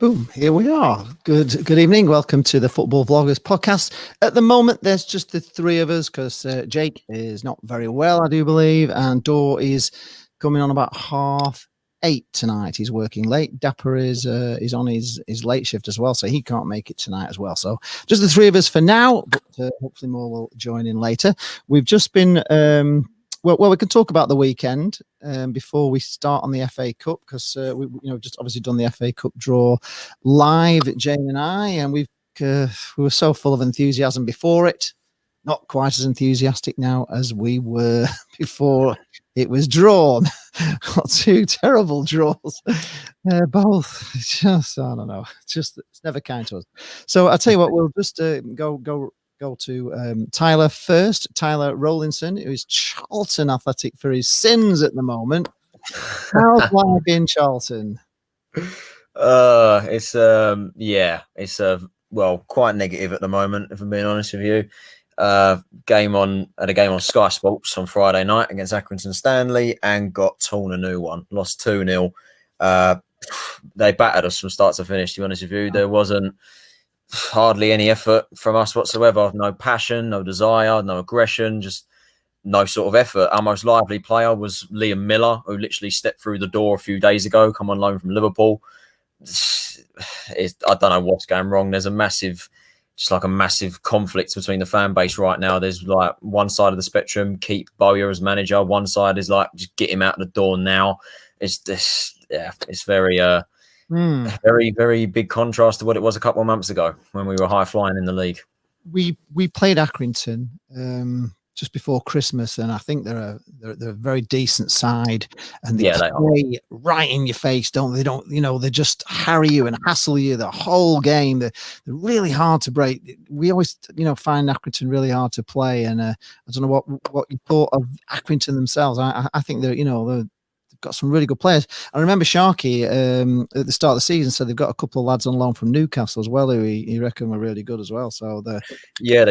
Boom, here we are. Good evening. Welcome to the Football Vloggers podcast. At the moment, there's just the three of us because Jake is not very well, I do believe, and Dor is coming on about 8:30 tonight. He's working late. Dapper is on his late shift as well, so he can't make it tonight as well. So just the three of us for now, but hopefully more will join in later. We've just been... Well, we can talk about the weekend before we start on the FA Cup because we just obviously done the FA Cup draw live, Jane and I, and we were so full of enthusiasm before it. Not quite as enthusiastic now as we were before it was drawn. Got two terrible draws, both. Just I don't know. It's never kind to us. So I'll tell you what. We'll just go to Tyler first. Tyler Rowlinson, who is Charlton Athletic for his sins at the moment. How's life in Charlton? It's quite negative at the moment, if I'm being honest with you. Had a game on Sky Sports on Friday night against Accrington Stanley and got torn a new one. Lost 2-0. They battered us from start to finish, to be honest with you. There wasn't hardly any effort from us whatsoever. No passion, no desire, no aggression, just no sort of effort. Our most lively player was Liam Miller, who literally stepped through the door a few days ago, come on loan from Liverpool. I don't know what's going wrong. There's a massive conflict between the fan base right now. There's like one side of the spectrum, keep Bowyer as manager. One side is like, just get him out the door now. It's very... very, very big contrast to what it was a couple of months ago when we were high flying in the league. We played Accrington just before Christmas, and I think they're a very decent side, and they play right in your face, don't they? They just harry you and hassle you the whole game. They're really hard to break. We always find Accrington really hard to play, and I don't know what you thought of Accrington themselves. I think they're got some really good players. I remember Sharky at the start of the season said they've got a couple of lads on loan from Newcastle as well who he reckon were really good as well. So they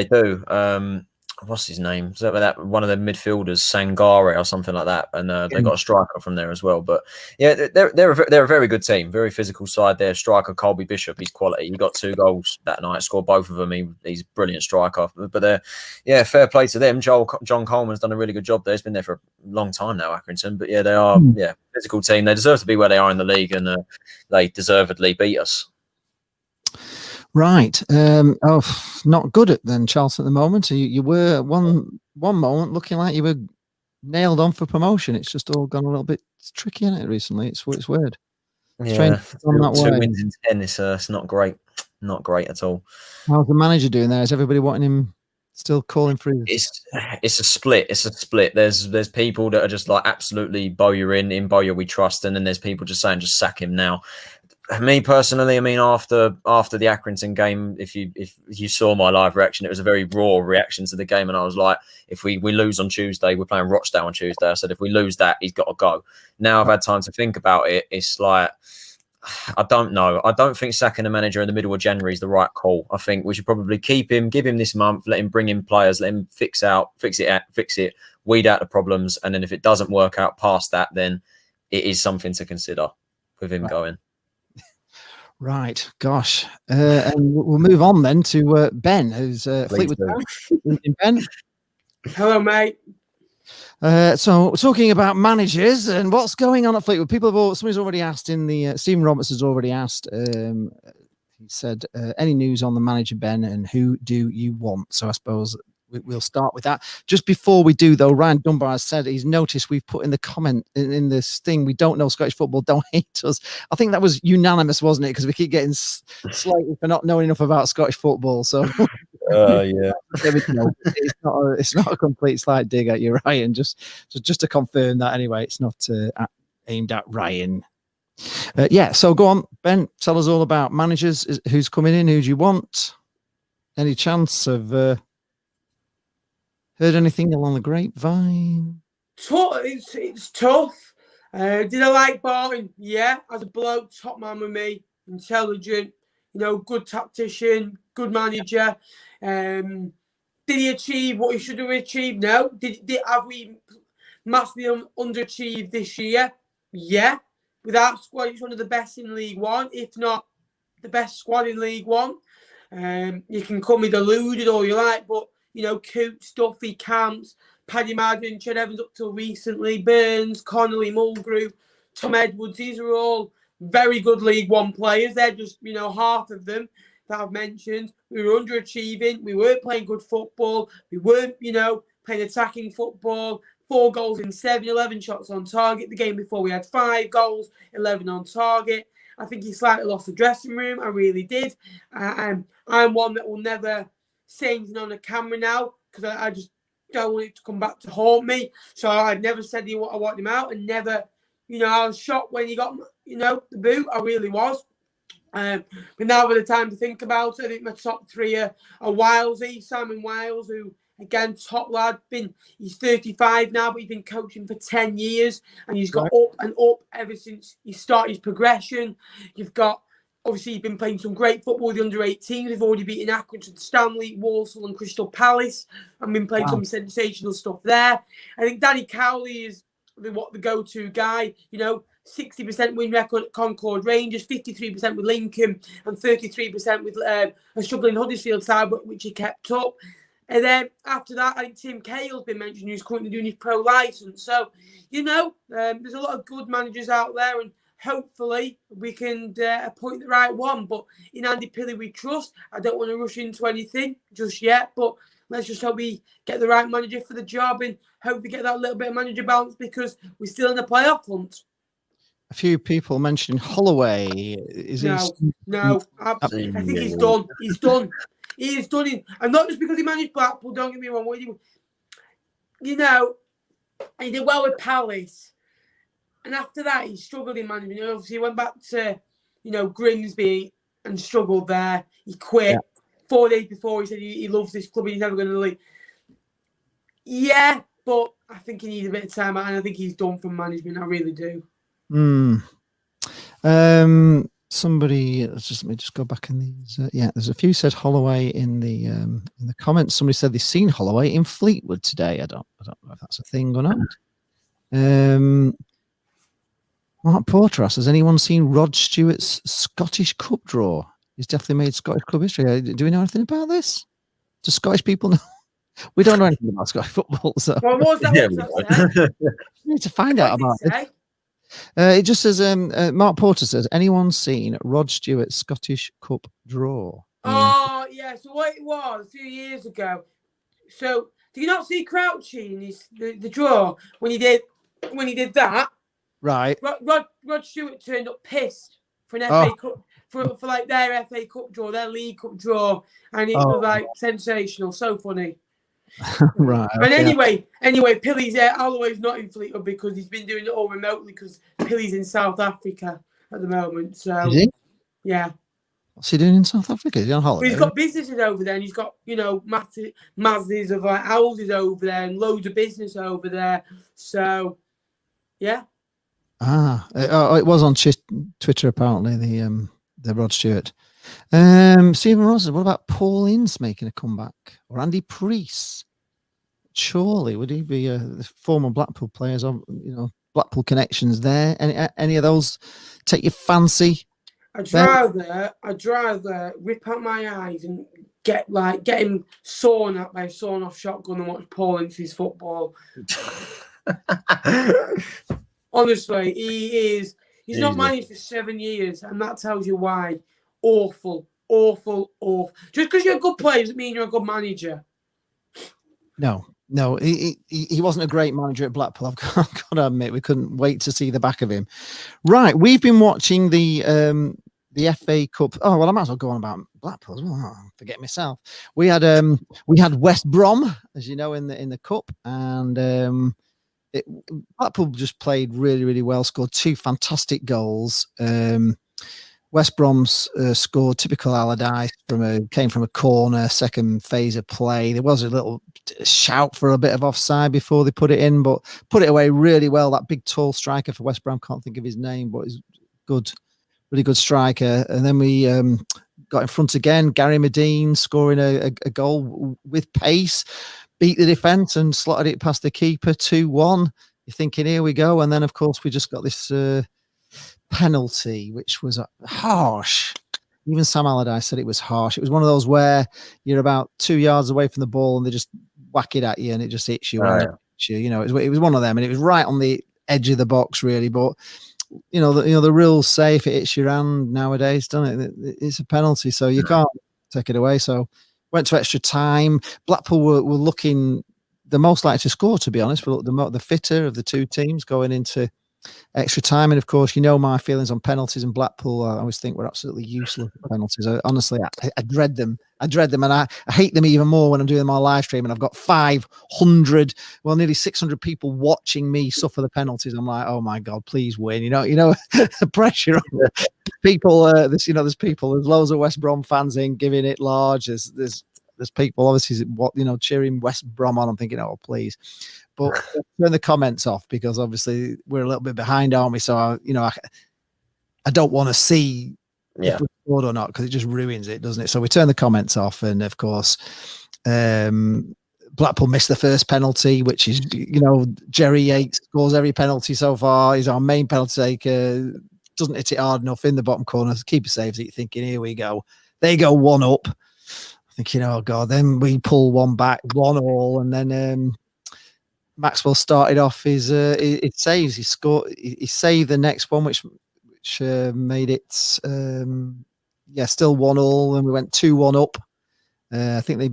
do. What's his name? Is that one of the midfielders, Sangare or something like that? And they got a striker from there as well. But yeah, they're a very good team, very physical side. Their striker Colby Bishop, he's quality. He got 2 goals that night, scored both of them. He's a brilliant striker. But fair play to them. John Coleman's done a really good job there. He's been there for a long time now, Accrington. But yeah, they are physical team. They deserve to be where they are in the league, and they deservedly beat us. Right. Not good at then, Charlton, at the moment. You were one moment looking like you were nailed on for promotion. It's just all gone a little bit tricky, isn't it, recently? It's weird. Yeah, 2 wins in 10. It's not great. Not great at all. How's the manager doing there? Is everybody wanting him still calling for his... It's a split. It's a split. There's people that are just like absolutely Bowyer in Bowyer we trust, and then there's people just saying just sack him now. Me personally, I mean, after the Accrington game, if you saw my live reaction, it was a very raw reaction to the game, and I was like, if we lose on Tuesday, we're playing Rochdale on Tuesday. I said, if we lose that, he's got to go. Now I've had time to think about it. It's like, I don't know. I don't think sacking a manager in the middle of January is the right call. I think we should probably keep him, give him this month, let him bring in players, let him fix it, weed out the problems, and then if it doesn't work out past that, then it is something to consider with him going. Right, gosh, and we'll move on then to Ben, who's Fleetwood Town. Ben, hello, mate. So talking about managers and what's going on at Fleetwood, somebody's already asked in the Stephen Roberts has already asked. He said, "Any news on the manager, Ben, and who do you want?" So I suppose we'll start with that. Just before we do, though, Ryan Dunbar has said he's noticed we've put in the comment in this thing, we don't know Scottish football, don't hate us. I think that was unanimous, wasn't it? Because we keep getting slightly for not knowing enough about Scottish football. So yeah, it's not a complete slight dig at you, Ryan. Just to confirm that anyway, it's not aimed at Ryan. So go on, Ben. Tell us all about managers. Who's coming in? Who do you want? Any chance of? Heard anything along the grapevine? It's tough. Did I like Barton? Yeah, as a bloke, top man with me, intelligent, good tactician, good manager. Did he achieve what he should have achieved? No. Have we massively underachieved this year? Yeah. With our squad, it's one of the best in League One, if not the best squad in League One. You can call me deluded all you like, but, you know, Coots, Duffy, Camps, Paddy Madden, Ched Evans up till recently, Burns, Connolly, Mulgrew, Tom Edwards, these are all very good League One players. They're just, you know, half of them that I've mentioned. We were underachieving. We weren't playing good football. We weren't, you know, playing attacking football. 4 goals in 7, 11 shots on target. The game before we had 5 goals, 11 on target. I think he slightly lost the dressing room. I really did. I'm one that will never say anything on the camera now because I just don't want it to come back to haunt me. So I've never said I want him out, and never, you know, I was shocked when he got, you know, the boot. I really was. But now with the time to think about it, I think my top 3 are Wilesy, Simon Wiles, who, again, top lad. He's 35 now, but he's been coaching for 10 years, and he's got up and up ever since he started his progression. You've got, obviously, he's been playing some great football with the under-18s. We've already beaten Accrington, Stanley, Walsall and Crystal Palace, and been playing some sensational stuff there. I think Danny Cowley is the go-to guy. You know, 60% win record at Concord Rangers, 53% with Lincoln, and 33% with a struggling Huddersfield side, which he kept up. And then after that, I think Tim Cahill's been mentioned, who's currently doing his pro license. So, you know, there's a lot of good managers out there, and hopefully we can appoint the right one. But in Andy Pilley we trust. I don't want to rush into anything just yet, but let's just hope we get the right manager for the job, and hope we get that little bit of manager balance, because we're still in the playoff hunt. A few people mentioned Holloway. No, I think he's done. He's done. He is done it, and not just because he managed Blackpool. Don't get me wrong. You know, he did well with Palace, and after that, he struggled in management. Obviously, he went back to, you know, Grimsby and struggled there. He quit 4 days before. He said he loves this club and he's never going to leave. Yeah, but I think he needs a bit of time out, and I think he's done from management. I really do. Somebody, let me just go back in these. There's a few said Holloway in the comments. Somebody said they've seen Holloway in Fleetwood today. I don't know if that's a thing or not. Mark Porter asks, has anyone seen Rod Stewart's Scottish Cup draw? He's definitely made Scottish club history. Do we know anything about this? Do Scottish people know? We don't know anything about Scottish football. So what was that? We need to find out about it. It just says, Mark Porter says, anyone seen Rod Stewart's Scottish Cup draw? Oh, yeah. So what it was a few years ago. So did you not see Crouchy in the draw when he did that? Right. Rod Stewart turned up pissed for an FA Cup, for like their FA Cup draw, their League Cup draw, and it was like sensational, so funny. Right. And anyway, Pilley's Holloway's not in Fleetwood because he's been doing it all remotely, because Pilley's in South Africa at the moment. So is he? Yeah. What's he doing in South Africa? Is he on holiday? But he's got businesses over there, and he's got, you know, masses of like houses over there and loads of business over there. So yeah. It was on Twitter apparently, the Rod Stewart. Stephen Ross, what about Paul Ince making a comeback, or Andy Priest? Surely would he be the former Blackpool players? You know, Blackpool connections there. Any of those take your fancy? I'd rather rip out my eyes and get him sawn at by a sawn off shotgun and watch Paul Ince's football. Honestly, he's not managed for 7 years, and that tells you why. Awful. Just because you're a good player doesn't mean you're a good manager. No, he wasn't a great manager at Blackpool. I've got to admit, we couldn't wait to see the back of him. Right, we've been watching the FA Cup. Oh well, I might as well go on about Blackpool as well. Oh, forget myself. We had West Brom, as you know, in the cup, and Blackpool just played really, really well. Scored 2 fantastic goals. West Brom's scored typical Allardyce came from a corner, second phase of play. There was a little shout for a bit of offside before they put it in, but put it away really well. That big tall striker for West Brom, can't think of his name, but he's good, really good striker. And then we got in front again. Gary Medine scoring a goal with pace, beat the defence and slotted it past the keeper, 2-1. You're thinking, here we go. And then, of course, we just got this penalty, which was harsh. even Sam Allardyce said it was harsh. It was one of those where you're about 2 yards away from the ball and they just whack it at you and it just hits you. You know, it was one of them, and it was right on the edge of the box, really. But the rules say if it hits your hand nowadays, doesn't it? It's a penalty, so you can't take it away. So went to extra time. Blackpool were looking the most likely to score, to be honest. But the fitter of the two teams going into extra time. And of course, my feelings on penalties, and Blackpool, I always think we're absolutely useless at penalties. Honestly, I dread them. And I hate them even more when I'm doing my live stream and I've got 500, nearly 600 people watching me suffer the penalties. I'm like, oh my God, please win. The pressure on people. There's people. There's loads of West Brom fans in giving it large. There's people obviously cheering West Brom on. I'm thinking, oh please. But turn the comments off because obviously we're a little bit behind, aren't we? So I don't want to see if we scored or not because it just ruins it, doesn't it? So we turn the comments off, and of course, Blackpool missed the first penalty, which is Jerry Yates scores every penalty so far. He's our main penalty taker. Doesn't hit it hard enough in the bottom corner. Keeper saves it. Thinking, here we go. They go 1 up. Thinking, oh God. Then we pull one back, 1-1, and then. Maxwell started off his saves. He scored. He saved the next one, which made it still 1-1, and we went 2-1 up. I think they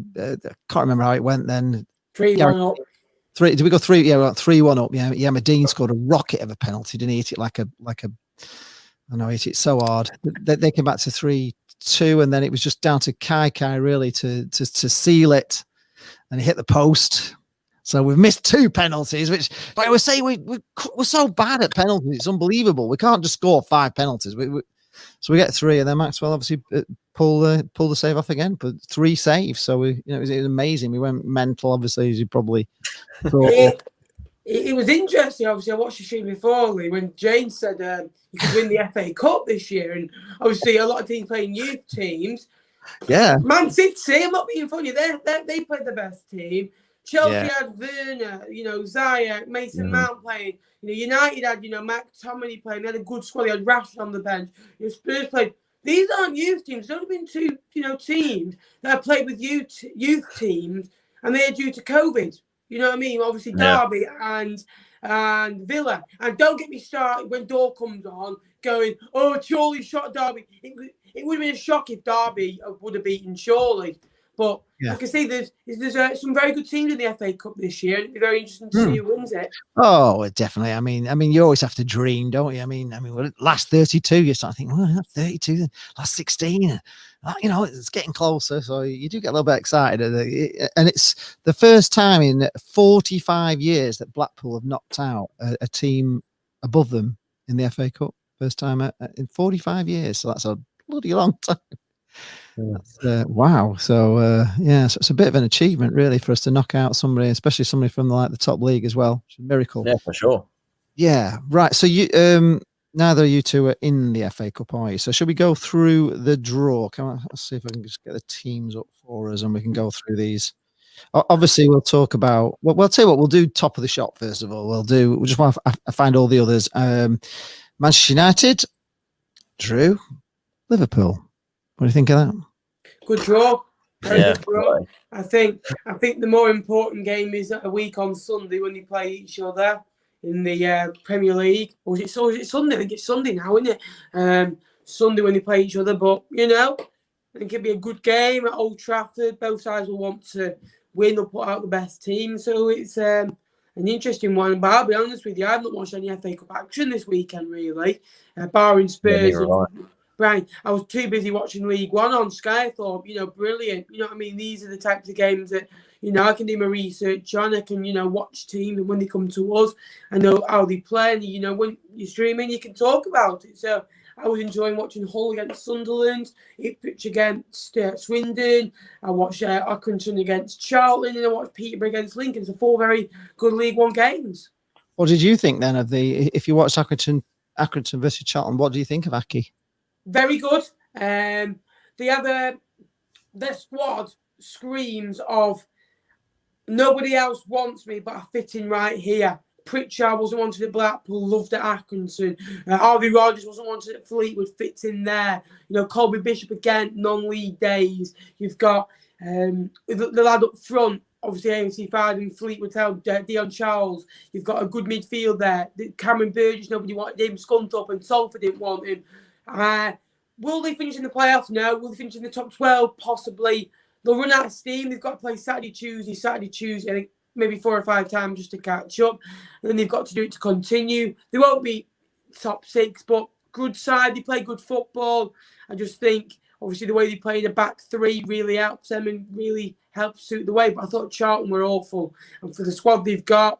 can't remember how it went then. 3-1 up. Did we go 3? Yeah, we went 3-1 up. Yeah. Medine scored a rocket of a penalty. Didn't he hit it like a? I know, hit it so hard. They came back to 3-2, and then it was just down to Kai really to seal it, and he hit the post. So we've missed 2 penalties, which, like I was saying, we're so bad at penalties. It's unbelievable. We can't just score 5 penalties. So we get 3, and then Maxwell obviously pull the save off again, but 3 saves. So it was amazing. We went mental, obviously, as you probably thought. It was interesting. Obviously, I watched the stream before when Jane said you could win the FA Cup this year, and obviously a lot of teams playing youth teams. Yeah, Man City, I'm not being funny. They played the best team. Chelsea had Werner, Ziyech, Mason Mount playing. United had, McTominay playing. They had a good squad. They had Rashford on the bench. Spurs played. These aren't youth teams. There's only been 2, teams that have played with youth teams, and they're due to COVID. You know what I mean? Obviously, Derby and Villa. And don't get me started when Dore comes on going, oh, Chorley shot Derby. It would have been a shock if Derby would have beaten Chorley. But I can see there's some very good teams in the FA Cup this year. It'd be very interesting to see who wins it. Oh, definitely. I mean, you always have to dream, don't you? I mean, last 32, you start thinking, well, 32, last 16, it's getting closer. So you do get a little bit excited. And it's the first time in 45 years that Blackpool have knocked out a team above them in the FA Cup. First time in 45 years. So that's a bloody long time. Wow. So so it's a bit of an achievement really for us to knock out somebody, especially somebody from the top league as well. It's a miracle. Yeah, for sure. Yeah, right. So you neither of you two are in the FA Cup, are you? So should we go through the draw? Let's see if I can just get the teams up for us and we can go through these. Obviously we'll talk about we'll tell you what, we'll do top of the shop first of all. We'll just want to find all the others. Manchester United drew Liverpool. What do you think of that? Good draw. Good draw. I think the more important game is a week on Sunday when they play each other in the Premier League. Or is it Sunday? I think it's Sunday now, isn't it? Sunday when they play each other. But, I think it'll be a good game at Old Trafford. Both sides will want to win or put out the best team. So it's an interesting one. But I'll be honest with you, I haven't watched any FA Cup action this weekend, really. Barring Spurs. Right, I was too busy watching League One on Sky. I thought, brilliant. You know what I mean? These are the types of games that, I can do my research on. I can, watch teams, and when they come to us, I know how they play. And, when you're streaming, you can talk about it. So I was enjoying watching Hull against Sunderland, Ipswich against Swindon. I watched Accrington against Charlton, and I watched Peterborough against Lincoln. So 4 very good League One games. What did you think then of if you watched Accrington versus Charlton, what do you think of Aki? Very good. Their squad screams of nobody else wants me, but I fit in right here. Pritchard wasn't wanted at Blackpool, loved at Accrington. Harvey Rogers wasn't wanted at Fleetwood, fits in there. Colby Bishop again, non-league days. You've got the lad up front, obviously AFC Farding, Fleetwood Town, Dion Charles. You've got a good midfield there. Cameron Burgess, nobody wanted him. Scunthorpe and Salford didn't want him. Will they finish in the playoffs? No. Will they finish in the top 12? Possibly. They'll run out of steam. They've got to play Saturday, Tuesday, I think maybe 4 or 5 times just to catch up. And then they've got to do it to continue. They won't be top 6, but good side. They play good football. I just think, obviously, the way they play the back 3 really helps them and really helps suit the way. But I thought Charlton were awful. And for the squad they've got,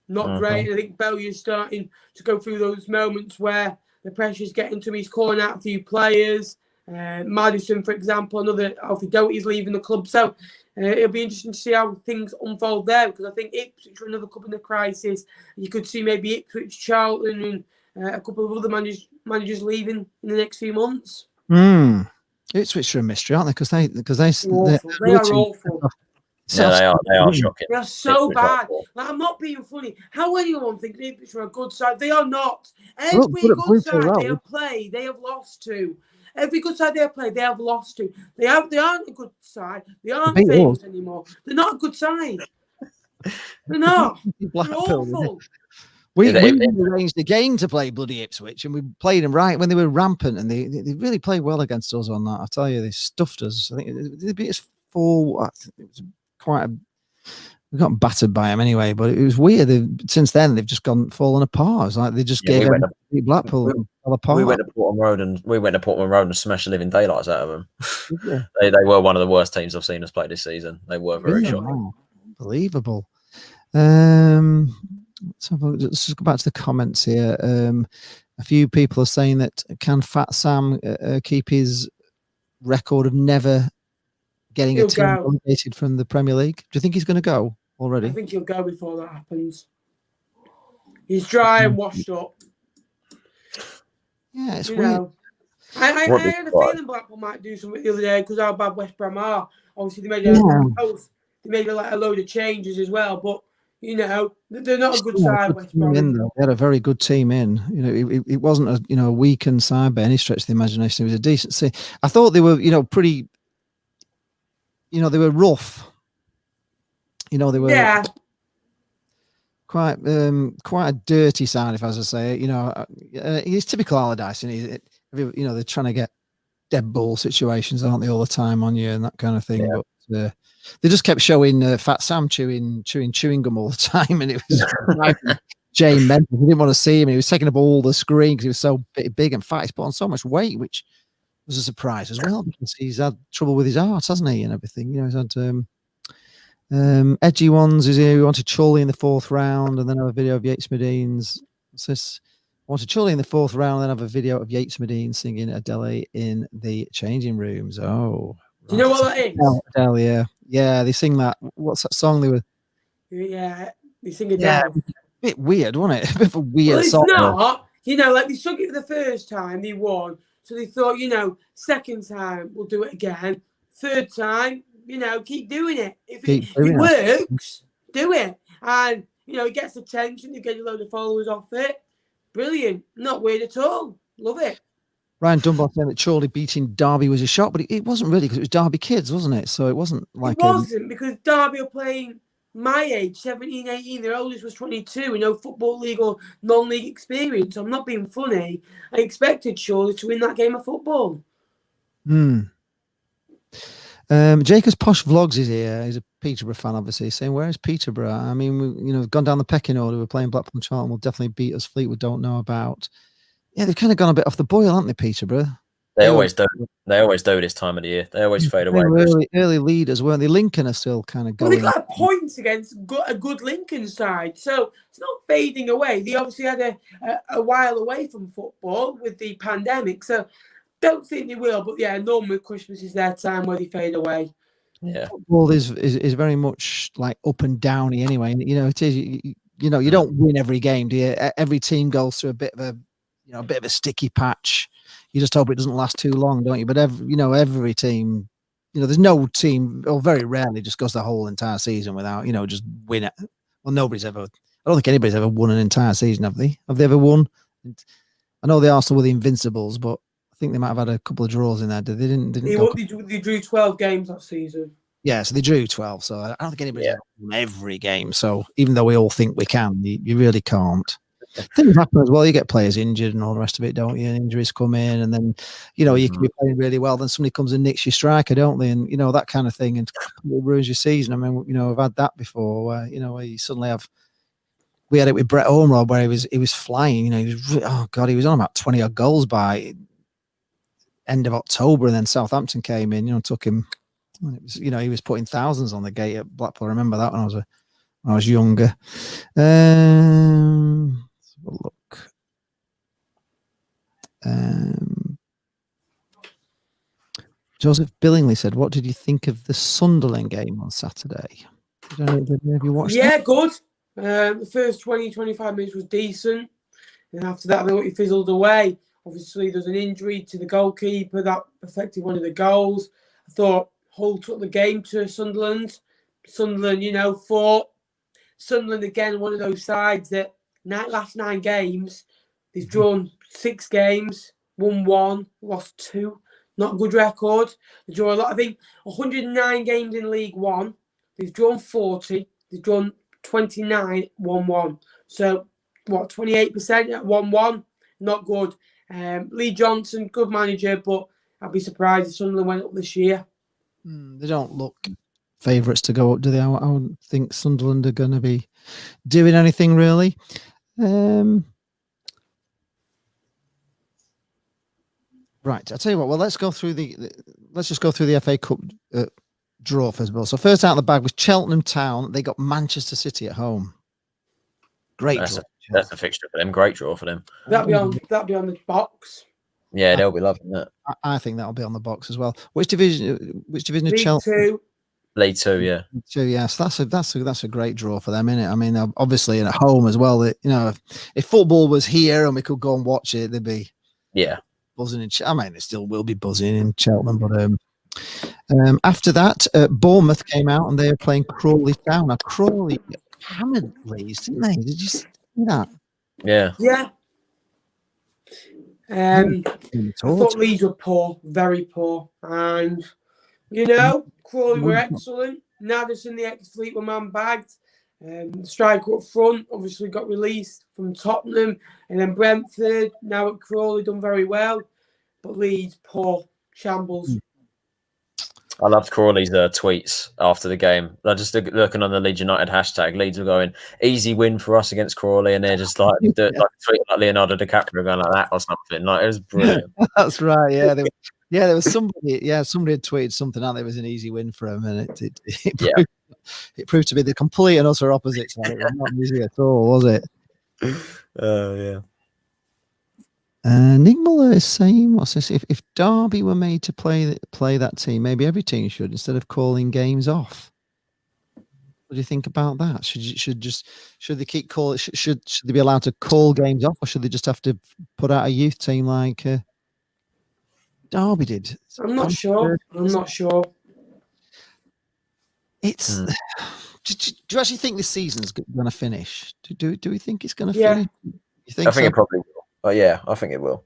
not great. I think Bellier's starting to go through those moments where the pressure's getting to him. He's calling out a few players. Madison, for example, another Alfie Doherty's leaving the club. So it'll be interesting to see how things unfold there, because I think Ipswich are another club in the crisis. You could see maybe Ipswich, Charlton, and a couple of other managers leaving in the next few months. Ipswich are a mystery, aren't they? Because they are awful. Yeah, they are shocking. They are so bad. Like, I'm not being funny. How anyone thinks Ipswich are a good side? They are not. Every good side they have played, they have lost to. Every good side they have played, they have lost to. They aren't a good side. They aren't famous anymore. They're not a good side. They're not. They're awful. We arranged a game to play bloody Ipswich, and we played them right when they were rampant, and they really played well against us on that. I tell you, they stuffed us. I think they beat us 4. It was we got battered by them anyway, but it was weird. Since then, they've just fallen apart. It's like they just gave Blackpool and fell apart. We went to Portman Road and smashed the living daylights out of them. They were one of the worst teams I've seen us play this season. They were very shocking. Unbelievable. So let's just go back to the comments here. A few people are saying that can Fat Sam keep his record of never getting a team relegated from the Premier League? Do you think he's going to go already? I think he'll go before that happens. He's dry and washed up. Yeah, it's weird. I had a feeling Blackpool might do something the other day because how bad West Brom are. Obviously, they made a load of changes as well, but they're not a good side. West Brom. They had a very good team in. It wasn't a weakened side by any stretch of the imagination. It was a decent side. I thought they were pretty. They were rough. They were quite a dirty side, if as I say. He's typical Allardyce, and they're trying to get dead ball situations, aren't they, all the time on you and that kind of thing. Yeah. But they just kept showing Fat Sam chewing gum all the time, and it was Jane mental. We didn't want to see him. He was taking up all the screen because he was so big and fat. He's put on so much weight, which was a surprise as well, because he's had trouble with his heart, hasn't he, and everything. He's had edgy ones. He wanted Chorley in the 4th round, and then have a video of Yates Medines. Says wanted Chorley in the 4th round, and then have a video of Yates Medines singing Adele in the changing rooms. Oh, do you know what that is? Adele, yeah, they sing that. What's that song they were? Yeah, they sing Adele. Yeah, a bit weird, wasn't it? A bit of a weird song. It's not. Like they sung it for the first time, they won. So they thought, second time we'll do it again. Third time, keep doing it. If it works, do it. And, it gets attention. You get a load of followers off it. Brilliant. Not weird at all. Love it. Ryan Dunbar saying that Chorley beating Derby was a shock, but it wasn't really, because it was Derby kids, wasn't it? So it wasn't like... It wasn't, because Derby are playing my age, 17, 18. Their oldest was 22, no football league or non-league experience. I'm not being funny. I expected Chorley to win that game of football. Jacob's Posh Vlogs is here. He's a Peterborough fan, obviously, saying, where is Peterborough? I mean, we've gone down the pecking order. We're playing Blackpool and Charlton. Will definitely beat us. Fleetwood don't know about. Yeah, they've kind of gone a bit off the boil, haven't they, Peterborough? They always do. They always do this time of the year. They always fade away. Early leaders, weren't they? Lincoln are still kind of going. Well, they got points against a good Lincoln side, so it's not fading away. They obviously had a while away from football with the pandemic, so don't think they will. But yeah, normally Christmas is their time where they fade away. Yeah, football is very much like up and downy anyway. It is. You don't win every game, do you? Every team goes through a bit of a sticky patch. You just hope it doesn't last too long, don't you? But every team, there's no team, or very rarely, just goes the whole entire season without, just win it. Well, nobody's ever. I don't think anybody's ever won an entire season, have they? Have they ever won? I know the Arsenal were the Invincibles, but I think they might have had a couple of draws in there. They didn't go. They drew 12 games that season. Yeah, so they drew 12. So I don't think anybody's ever won every game. So even though we all think we can, you really can't. Things happen as well. You get players injured and all the rest of it, don't you? And injuries come in, and then you can be playing really well. Then somebody comes and nicks your striker, don't they? And that kind of thing, and it ruins your season. I mean, I've had that before, where where you suddenly have. We had it with Brett Ormerod, where he was flying. He was on about 20 odd goals by end of October, and then Southampton came in, took him. And it was, he was putting thousands on the gate at Blackpool. I remember that when I was younger. Let's have a look. Joseph Billingsley said, "What did you think of the Sunderland game on Saturday? Have you watched? Yeah, good. The first 20-25 minutes was decent, and after that, it fizzled away. Obviously, there's an injury to the goalkeeper that affected one of the goals. I thought Hull took the game to Sunderland. Sunderland, fought. Sunderland, again, one of those sides that last 9 games, they've drawn 6 games, won 1, lost 2. Not a good record. They draw a lot. I think 109 games in League One. They've drawn 40. They've drawn 29, 1-1. So, 28% at 1-1? Not good. Lee Johnson, good manager, but I'd be surprised if Sunderland went up this year. They don't look favourites to go up, do they? I don't think Sunderland are going to be doing anything really. Right, I'll tell you what. Well, let's just go through the FA Cup draw first of all. So first out of the bag was Charlton Town. They got Manchester City at home. Great draw. That's a fixture for them. Great draw for them. That'd be on the box. Yeah, they'll be loving that. I think that'll be on the box as well. Which division of Chelsea? League 2, yeah. Yes, that's a great draw for them, isn't it? I mean, obviously at home as well. If football was here and we could go and watch it, they'd be buzzing in. I mean, they still will be buzzing in Cheltenham, but after that, Bournemouth came out and they were playing Crawley Town. Now Crawley hammered Leeds, didn't they? Did you see that? Yeah. Yeah. I thought Leeds were poor, very poor, and Crawley were excellent. Naddison, the ex-Fleetwood man, bagged. The striker up front obviously got released from Tottenham, and then Brentford now at Crawley done very well, but Leeds poor, shambles. I loved Crawley's tweets after the game. I just looking on the Leeds United hashtag. Leeds were going easy win for us against Crawley, and they're just like tweet like Leonardo DiCaprio going like that or something. Like it was brilliant. That's right. Yeah, there was somebody. Yeah, somebody had tweeted something out. There was an easy win for him, and it proved to be the complete and utter opposite. So it was not easy at all, was it? Yeah. Nick Muller is saying, "What's this? If Derby were made to play that team, maybe every team should, instead of calling games off." What do you think about that? Should they keep calling? Should they be allowed to call games off, or should they just have to put out a youth team like Derby did? I'm not sure. It's. Do you actually think this season's going to finish? Do we think it's going to Yeah. finish? You think I think it probably will. Oh yeah, I think it will.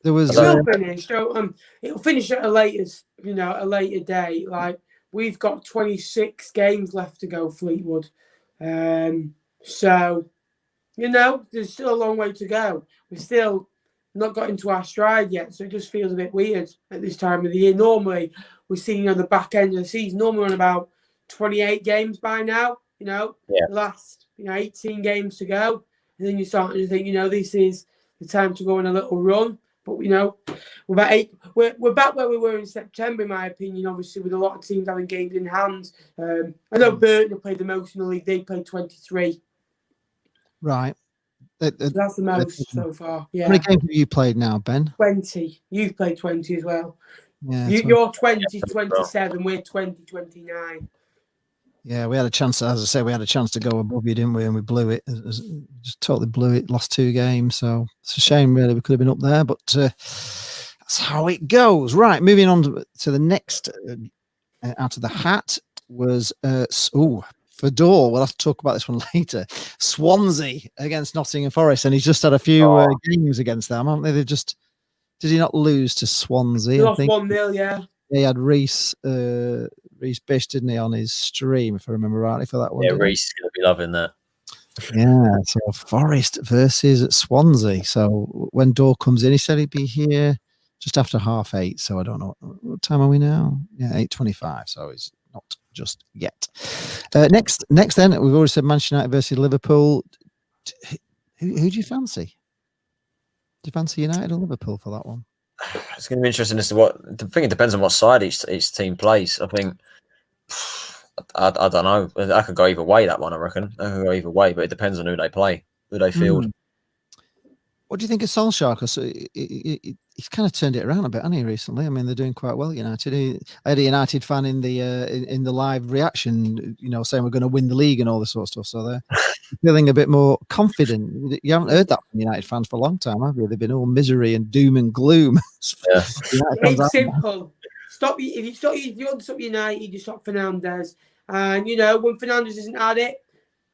There was. It will finish. It'll finish at a later date. Like we've got 26 games left to go, Fleetwood. So, there's still a long way to go. We're still not got into our stride yet, so it just feels a bit weird at this time of the year. Normally, we're seeing on the back end of the season. Normally, we're on about 28 games by now. The last 18 games to go, and then you're starting to think, this is the time to go on a little run. But we're back where we were in September, in my opinion. Obviously, with a lot of teams having games in hand. I know Burton have played the most in the league. They played 23. Right. So that's the most so far. Yeah. How many games have you played now, Ben? 20. You've played 20 as well. Yeah. You're 20, 27. We're 20, 29. Yeah, we had a chance. As I say, we had a chance to go above you, didn't we? And we blew it. Just totally blew it. Lost 2 games. So it's a shame, really. We could have been up there, but that's how it goes. Right. Moving on to the next out of the hat was for Dor, we'll have to talk about this one later. Swansea against Nottingham Forest, and he's just had a few games against them, haven't they? Did he not lose to Swansea? He lost 1-0, yeah. He had Reece Bish, didn't he, on his stream, if I remember rightly, for that one. Yeah, Reece is going to be loving that. Yeah, so Forest versus Swansea. So when Dor comes in, he said he'd be here just after 8:30. So I don't know what time are we now. Yeah, 8:25. So he's not just yet. Next, then we've already said Manchester United versus Liverpool. Who do you fancy? Do you fancy United or Liverpool for that one? It's going to be interesting as to what. I think it depends on what side each team plays. I think. I don't know. I could go either way, that one, I reckon. I could go either way, but it depends on who they play, who they field. What do you think of Solskjaer? Because he's kind of turned it around a bit, hasn't he, recently? I mean, they're doing quite well at United. I had a United fan in the live reaction, saying we're going to win the league and all this sort of stuff. So they're feeling a bit more confident. You haven't heard that from United fans for a long time, have you? They've been all misery and doom and gloom. Yeah. It's simple. If you want to stop United, you stop Fernandes. And, when Fernandes isn't at it,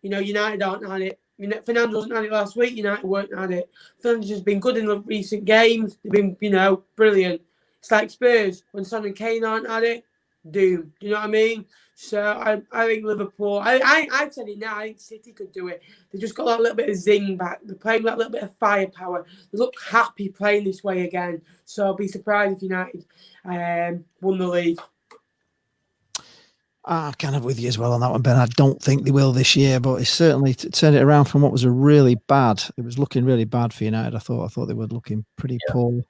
United aren't at it. Fernandes wasn't at it last week, United weren't at it. Fernandes has been good in the recent games. They've been, brilliant. It's like Spurs. When Son and Kane aren't at it, doom. Do you know what I mean? So I think Liverpool, I've said it now, I think City could do it. They just got that little bit of zing back. They're playing with that little bit of firepower. They look happy playing this way again. So I'll be surprised if United won the league. Kind of with you as well on that one, Ben. I don't think they will this year, but it's certainly turned it around from what was a really bad. It was looking really bad for United. I thought they were looking pretty poor.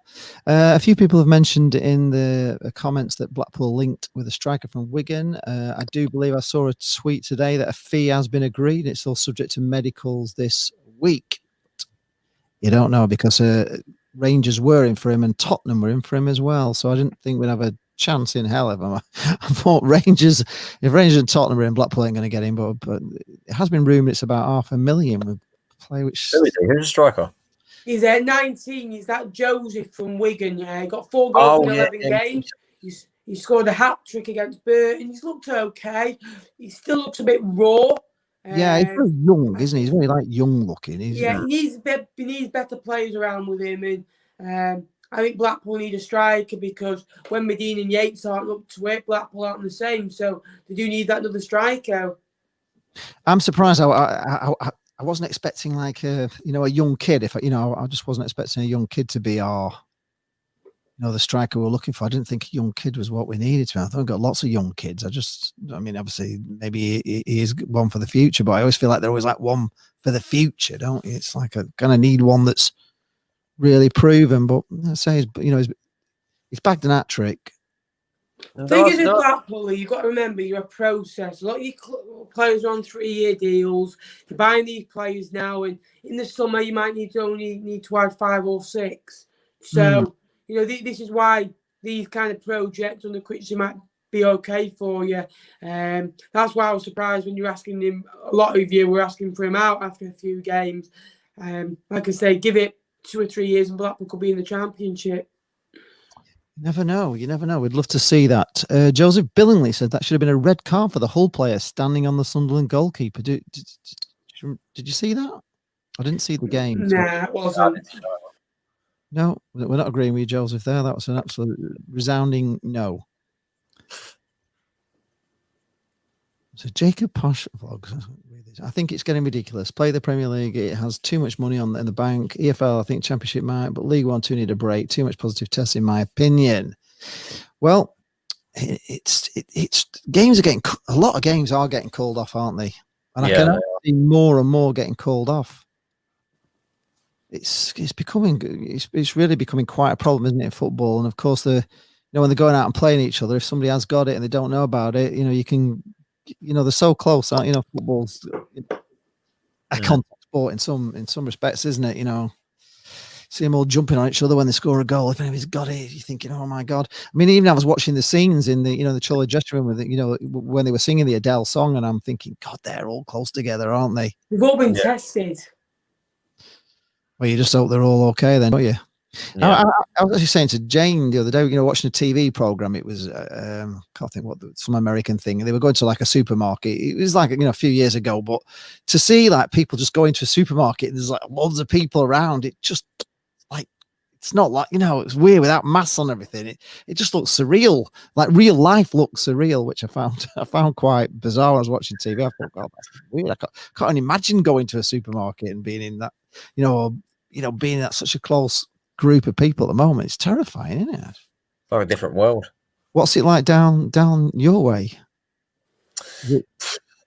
A few people have mentioned in the comments that Blackpool linked with a striker from Wigan. I do believe I saw a tweet today that a fee has been agreed. It's all subject to medicals this week. You don't know because Rangers were in for him and Tottenham were in for him as well. So I didn't think we'd have a chance in hell of them. I thought if Rangers and Tottenham are in, Blackpool ain't going to get him, but it has been rumoured it's about $500,000 with play. Which who's a striker? He's 19. He's that Joseph from Wigan. Yeah, he got 4 goals in 11 games. He scored a hat trick against Burton. He's looked okay. He still looks a bit raw. Yeah, he's very young, isn't he? He's very young looking. He needs better players around with him, and I think Blackpool need a striker because when Medina and Yates aren't up to it, Blackpool aren't the same. So they do need that another striker. I'm surprised. I wasn't expecting a young kid. I just wasn't expecting a young kid to be the striker we're looking for. I didn't think a young kid was what we needed to. I thought we've got lots of young kids. Obviously, maybe he is one for the future, but I always feel like they're always one for the future, don't you? It's like I kind of need one that's really proven, but I say he's bagged an hat trick. The thing is with Blackpool, you've got to remember you're a process. A lot of your players are on 3-year deals. You're buying these players now, and in the summer you might need to add 5 or 6. So this is why these kind of projects on the quick might be okay for you. That's why I was surprised when you're asking him. A lot of you were asking for him out after a few games. Like I say, give it 2 or 3 years and Blackpool could be in the Championship. You never know. We'd love to see that. Joseph Billingsley said that should have been a red card for the Hull player standing on the Sunderland goalkeeper. Did you see that? I didn't see the game. Nah, it wasn't. No, we're not agreeing with you, Joseph, there. That was an absolute resounding no. So Jacob Posh vlogs. I think it's getting ridiculous. Play the Premier League. It has too much money in the bank. EFL, I think Championship might, but League 1, 2 need a break. Too much positive tests, in my opinion. Well, it's games are getting a lot of games are getting called off, aren't they? And I can see more and more getting called off. It's really becoming quite a problem, isn't it, in football? And of course, when they're going out and playing each other, if somebody has got it and they don't know about it, you can. They're so close, aren't you? Football's a contact sport in some respects, isn't it? See them all jumping on each other when they score a goal. If anybody's got it, you're thinking, oh my God. I mean, even I was watching the scenes in the Cholo dressing room with when they were singing the Adele song, and I'm thinking, God, they're all close together, aren't they? We've all been tested. Well, you just hope they're all okay then, don't you? Yeah. I was actually saying to Jane the other day, watching a TV program. It was can't think some American thing. They were going to like a supermarket. It was like a few years ago, but to see like people just going to a supermarket, there's like loads of people around. It just like it's not like it's weird without masks on everything. It just looks surreal. Like real life looks surreal, which I found quite bizarre when I was watching TV. I thought, God, that's weird. I can't imagine going to a supermarket and being in that, being at such a close group of people at the moment. It's terrifying, isn't it? Like a different world. What's it like down your way?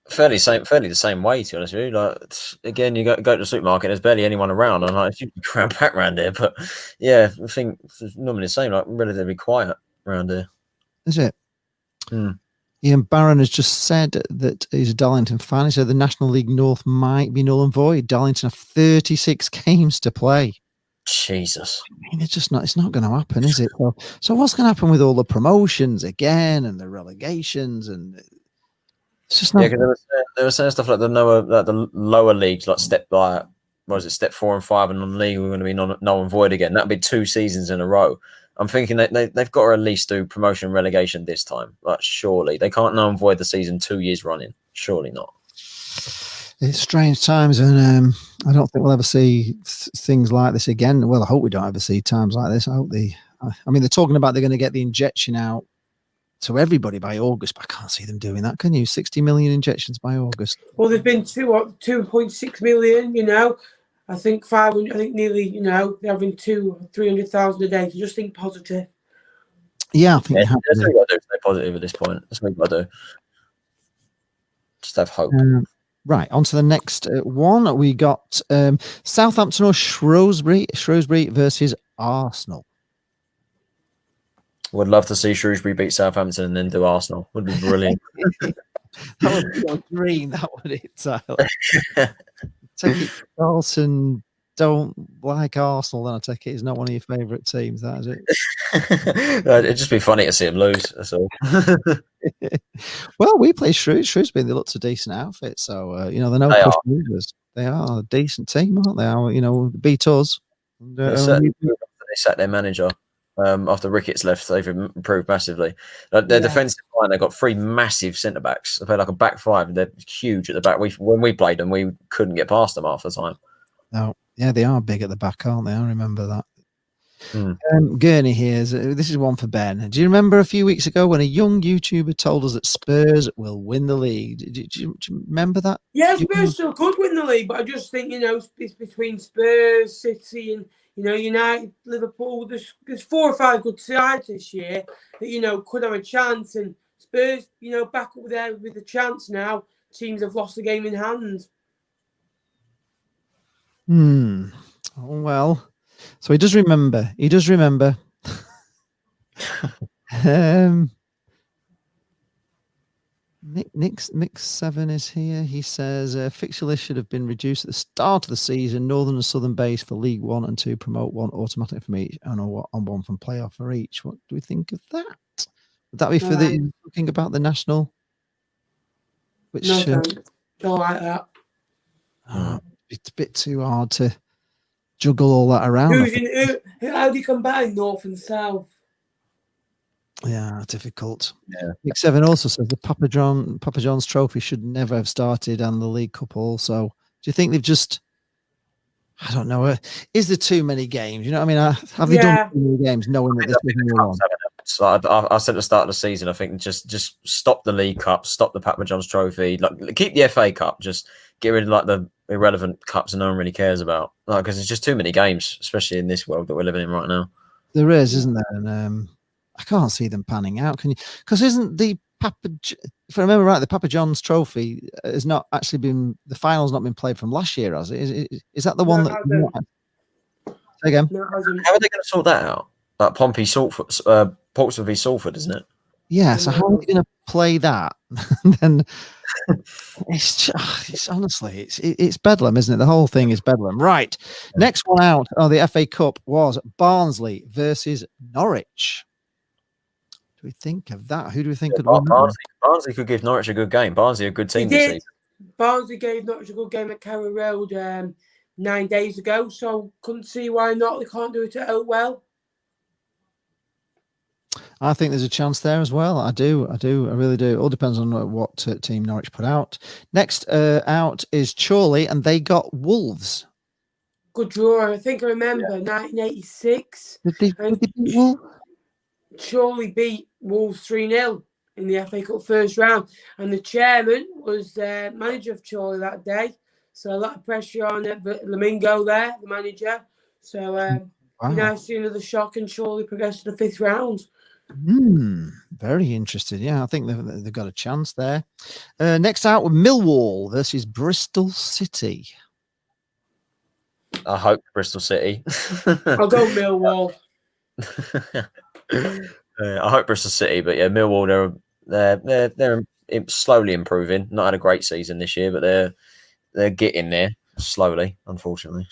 Fairly the same way, to be honest with you. Like, again, you go to the supermarket, there's barely anyone around, and it's usually crammed packed around here. But yeah, I think it's normally the same, like relatively quiet around here. Is it? Hmm. Ian Barron has just said that he's a Darlington fan. He said the National League North might be null and void. Darlington have 36 games to play. Jesus. I mean, it's not going to happen, is it? So what's going to happen with all the promotions again and the relegations and it's just not. Yeah, because they were saying stuff like the lower leagues, like step 4 and 5 and non-league were going to be null and void again. That'd be 2 seasons in a row. I'm thinking that they've got to at least do promotion and relegation this time. Like, surely they can't null and void the season 2 years running. Surely not. It's strange times, and I don't think we'll ever see things like this again. Well, I hope we don't ever see times like this. I hope they're talking about they're going to get the injection out to everybody by August, but I can't see them doing that. Can you? 60 million injections by August. Well, there's been 2.6 million. I think 500. I think nearly. They're having 300,000 a day. So just think positive. Yeah, I think that's what you got to do. Stay positive at this point. That's what you got to do. Just have hope. Right, on to the next one. We got Southampton or Shrewsbury versus Arsenal. Would love to see Shrewsbury beat Southampton and then do Arsenal. Would be brilliant. That would be a dream, that would it, Tyler? Take it, Charlton don't like Arsenal, then I take it it's not one of your favourite teams, that is it? It'd just be funny to see them lose, that's all. Well, we play Shrewsbury, they look a decent outfit, so they're no push movers. They are a decent team, aren't they? Beat us. They sacked their manager after Ricketts left. They've improved massively. Their defensive line, they've got 3 massive centre backs. They play like a back 5. They're huge at the back. When we played them, we couldn't get past them half the time. No, yeah, they are big at the back, aren't they? I remember that. Gurney here. This is one for Ben. Do you remember a few weeks ago when a young YouTuber told us that Spurs will win the league? Do you remember that? Yeah, Spurs still could win the league, but I just think it's between Spurs, City, and United, Liverpool. There's 4 or 5 good sides this year that could have a chance, and Spurs back up there with a chance now. Teams have lost the game in hand. Oh, well. So he does remember. Nick 7 is here. He says fixture list should have been reduced at the start of the season. Northern and Southern base for League 1 and 2. Promote 1 automatic from each, and on 1 from playoff for each. What do we think of that? Would that be for talking about the national? Which don't like that. It's a bit too hard to juggle all that around. How do you combine North and South? Yeah, difficult. Yeah. Nick 7 also says the Papa John's Trophy should never have started, and the League Cup also. Do you think they've just? I don't know. Is there too many games? You know what I mean? Have they done too many games knowing that this is on? So I said at the start of the season, I think just stop the League Cup, stop the Papa John's Trophy, keep the FA Cup, just get rid of the irrelevant cups that no one really cares about. Because it's just too many games, especially in this world that we're living in right now. There is, isn't there? And I can't see them panning out. Can you? Because isn't the if I remember right, the Papa John's Trophy has not actually been, the final's not been played from last year, has it? Is that the one that? Say again. No, how are they going to sort that out? Like Pompey, Salford, Portsmouth v Salford, isn't it? Yeah. So how are we going to play that? Then it's honestly it's bedlam, isn't it? The whole thing is bedlam. Right. Next one out of the FA Cup was Barnsley versus Norwich. Do we think of that? Who do we think could win? Barnsley could give Norwich a good game. Barnsley are a good team this season. Barnsley gave Norwich a good game at Carrow Road. 9 days ago, so couldn't see why not. They can't do it at Oatwell. I think there's a chance there as well. I really do. It all depends on what team Norwich put out. Next out is Chorley, and they got Wolves. Good draw. I think I remember 1986. Did they beat Wolves? Chorley beat Wolves 3-0 in the FA Cup first round, and the chairman was manager of Chorley that day. So a lot of pressure on Lamingo there, the manager. So be nice to see another shock, and Chorley progressed to the 5th round. Very interesting. Yeah, I think they've got a chance there. Next out with Millwall versus Bristol City. I hope Bristol City. I'll go Millwall. I hope Bristol City, but yeah, Millwall. They're slowly improving. Not had a great season this year, but they're getting there slowly. Unfortunately.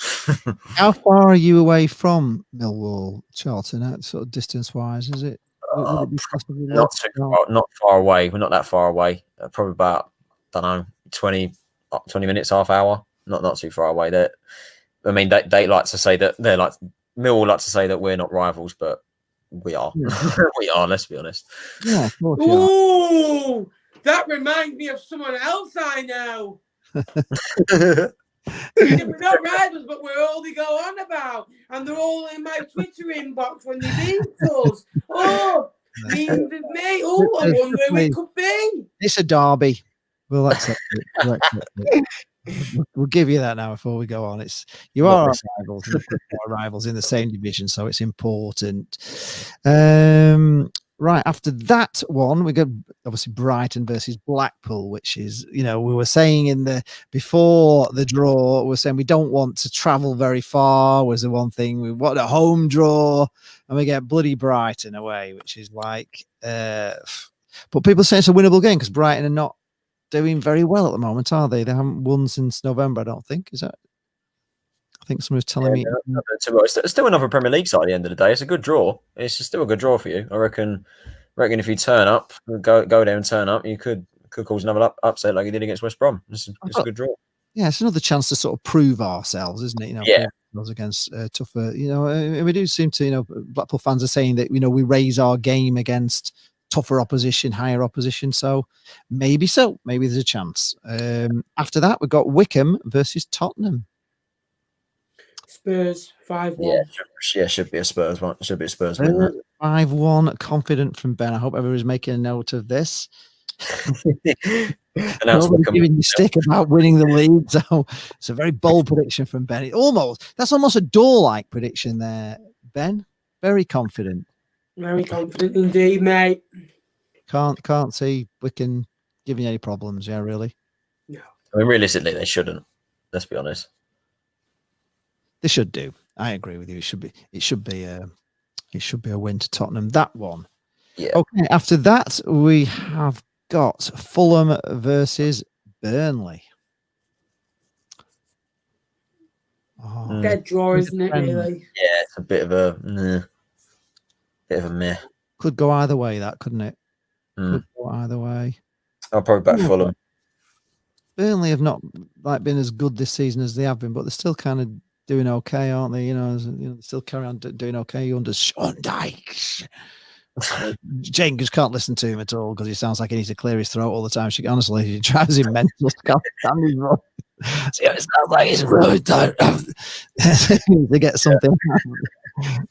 How far are you away from Millwall, Charlton? That sort of distance-wise, is it? Not far away. We're not that far away. Probably about 20 minutes, half hour. Not too far away. There. I mean, they like to say that Millwall like to say that we're not rivals, but we are. Yeah. We are. Let's be honest. Yeah. Of course, Ooh, that reminds me of someone else I know. We're not rivals, but we're all they go on about, and they're all in my Twitter inbox when they beat us. Oh, memes with me. Oh, I wonder who it could be. It's a derby. We'll accept it. We'll give you that now before we go on. You are our rivals in the same division, so it's important. Right after that one, we got obviously Brighton versus Blackpool, which is, we were saying before the draw, we're saying we don't want to travel very far. Was the one thing we want a home draw, and we get bloody Brighton away, which is like. But people say it's a winnable game because Brighton are not doing very well at the moment, are they? They haven't won since November, I don't think. Is that? I think someone was telling me. It's still another Premier League side at the end of the day. It's a good draw. It's still a good draw for you. I reckon if you turn up, go there and turn up, you could cause another upset like you did against West Brom. It's a good draw. Yeah, it's another chance to sort of prove ourselves, isn't it? Prove against tougher. We do seem to. Blackpool fans are saying that we raise our game against tougher opposition, higher opposition. So maybe there's a chance. After that, we've got Wickham versus Tottenham. Spurs 5-1. Yeah, should be a Spurs one. Should be a Spurs win. 5-1. Confident from Ben. I hope everybody's making a note of this. Nobody's giving you stick about winning the league, so it's a very bold prediction from Ben. That's almost a door-like prediction there, Ben. Very confident. Very confident indeed, mate. Can't see Wickham giving you any problems. Yeah, really. No. I mean, realistically, they shouldn't. Let's be honest. They should do. I agree with you. It should be a win to Tottenham. That one. Yeah. Okay. After that, we have got Fulham versus Burnley. Dead draw, isn't it? Really? Yeah, it's a bit of a meh. Could go either way. That couldn't it? Could go either way. I'll probably back Fulham. Burnley have not been as good this season as they have been, but they're still kind of doing okay, aren't they? They still carry on doing okay under Sean Dyche. Jane just can't listen to him at all because he sounds like he needs to clear his throat all the time. Honestly, he drives him mental. Can't stand his voice. It sounds like he's really tired to get something.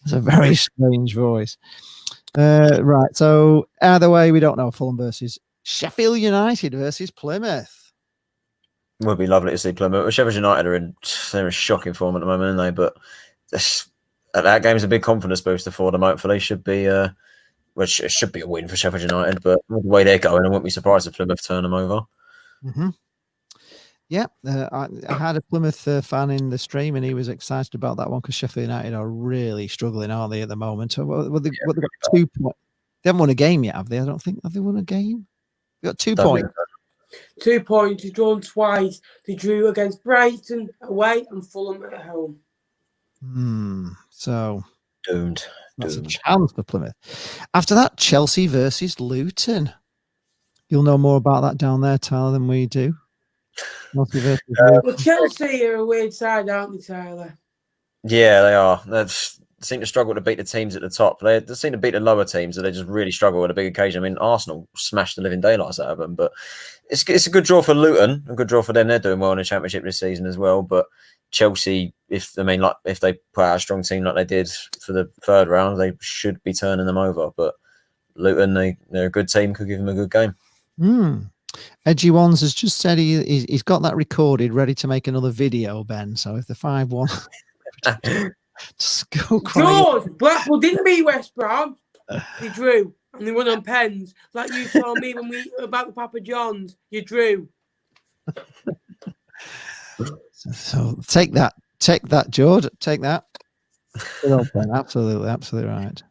It's a very strange voice. Right, so either way, we don't know. Fulham versus Sheffield United versus Plymouth. Would be lovely to see Plymouth. Sheffield United they're in shocking form at the moment, aren't they? But that game is a big confidence booster for them. Hopefully, it should be a win for Sheffield United. But the way they're going, I wouldn't be surprised if Plymouth turn them over. Mm-hmm. Yeah, I had a Plymouth fan in the stream, and he was excited about that one because Sheffield United are really struggling, aren't they, at the moment? They've got 2 points. They haven't won a game yet, have they? I don't think. Have they won a game? They've got 2 points. 2 points. They've drawn twice. They drew against Brighton away and Fulham at home. So doomed. That's a chance for Plymouth. After that, Chelsea versus Luton. You'll know more about that down there, Tyler, than we do. Chelsea versus Well, Chelsea are a weird side, aren't they, Tyler? Yeah, they are. They seem to struggle to beat the teams at the top. They seem to beat the lower teams, and they just really struggle with a big occasion. I mean, Arsenal smashed the living daylights out of them, but it's a good draw for Luton, a good draw for them. They're doing well in the Championship this season as well. But Chelsea, if they put out a strong team like they did for the third round, they should be turning them over. But Luton, they're a good team, could give them a good game. Edgy Ones has just said he's got that recorded, ready to make another video, Ben. So if the 5-1, just go crying. George, Blackpool didn't beat West Brom. They drew and they won on pens. Like you told me when we about the Papa John's, you drew. So take that, George. Take that. Absolutely right.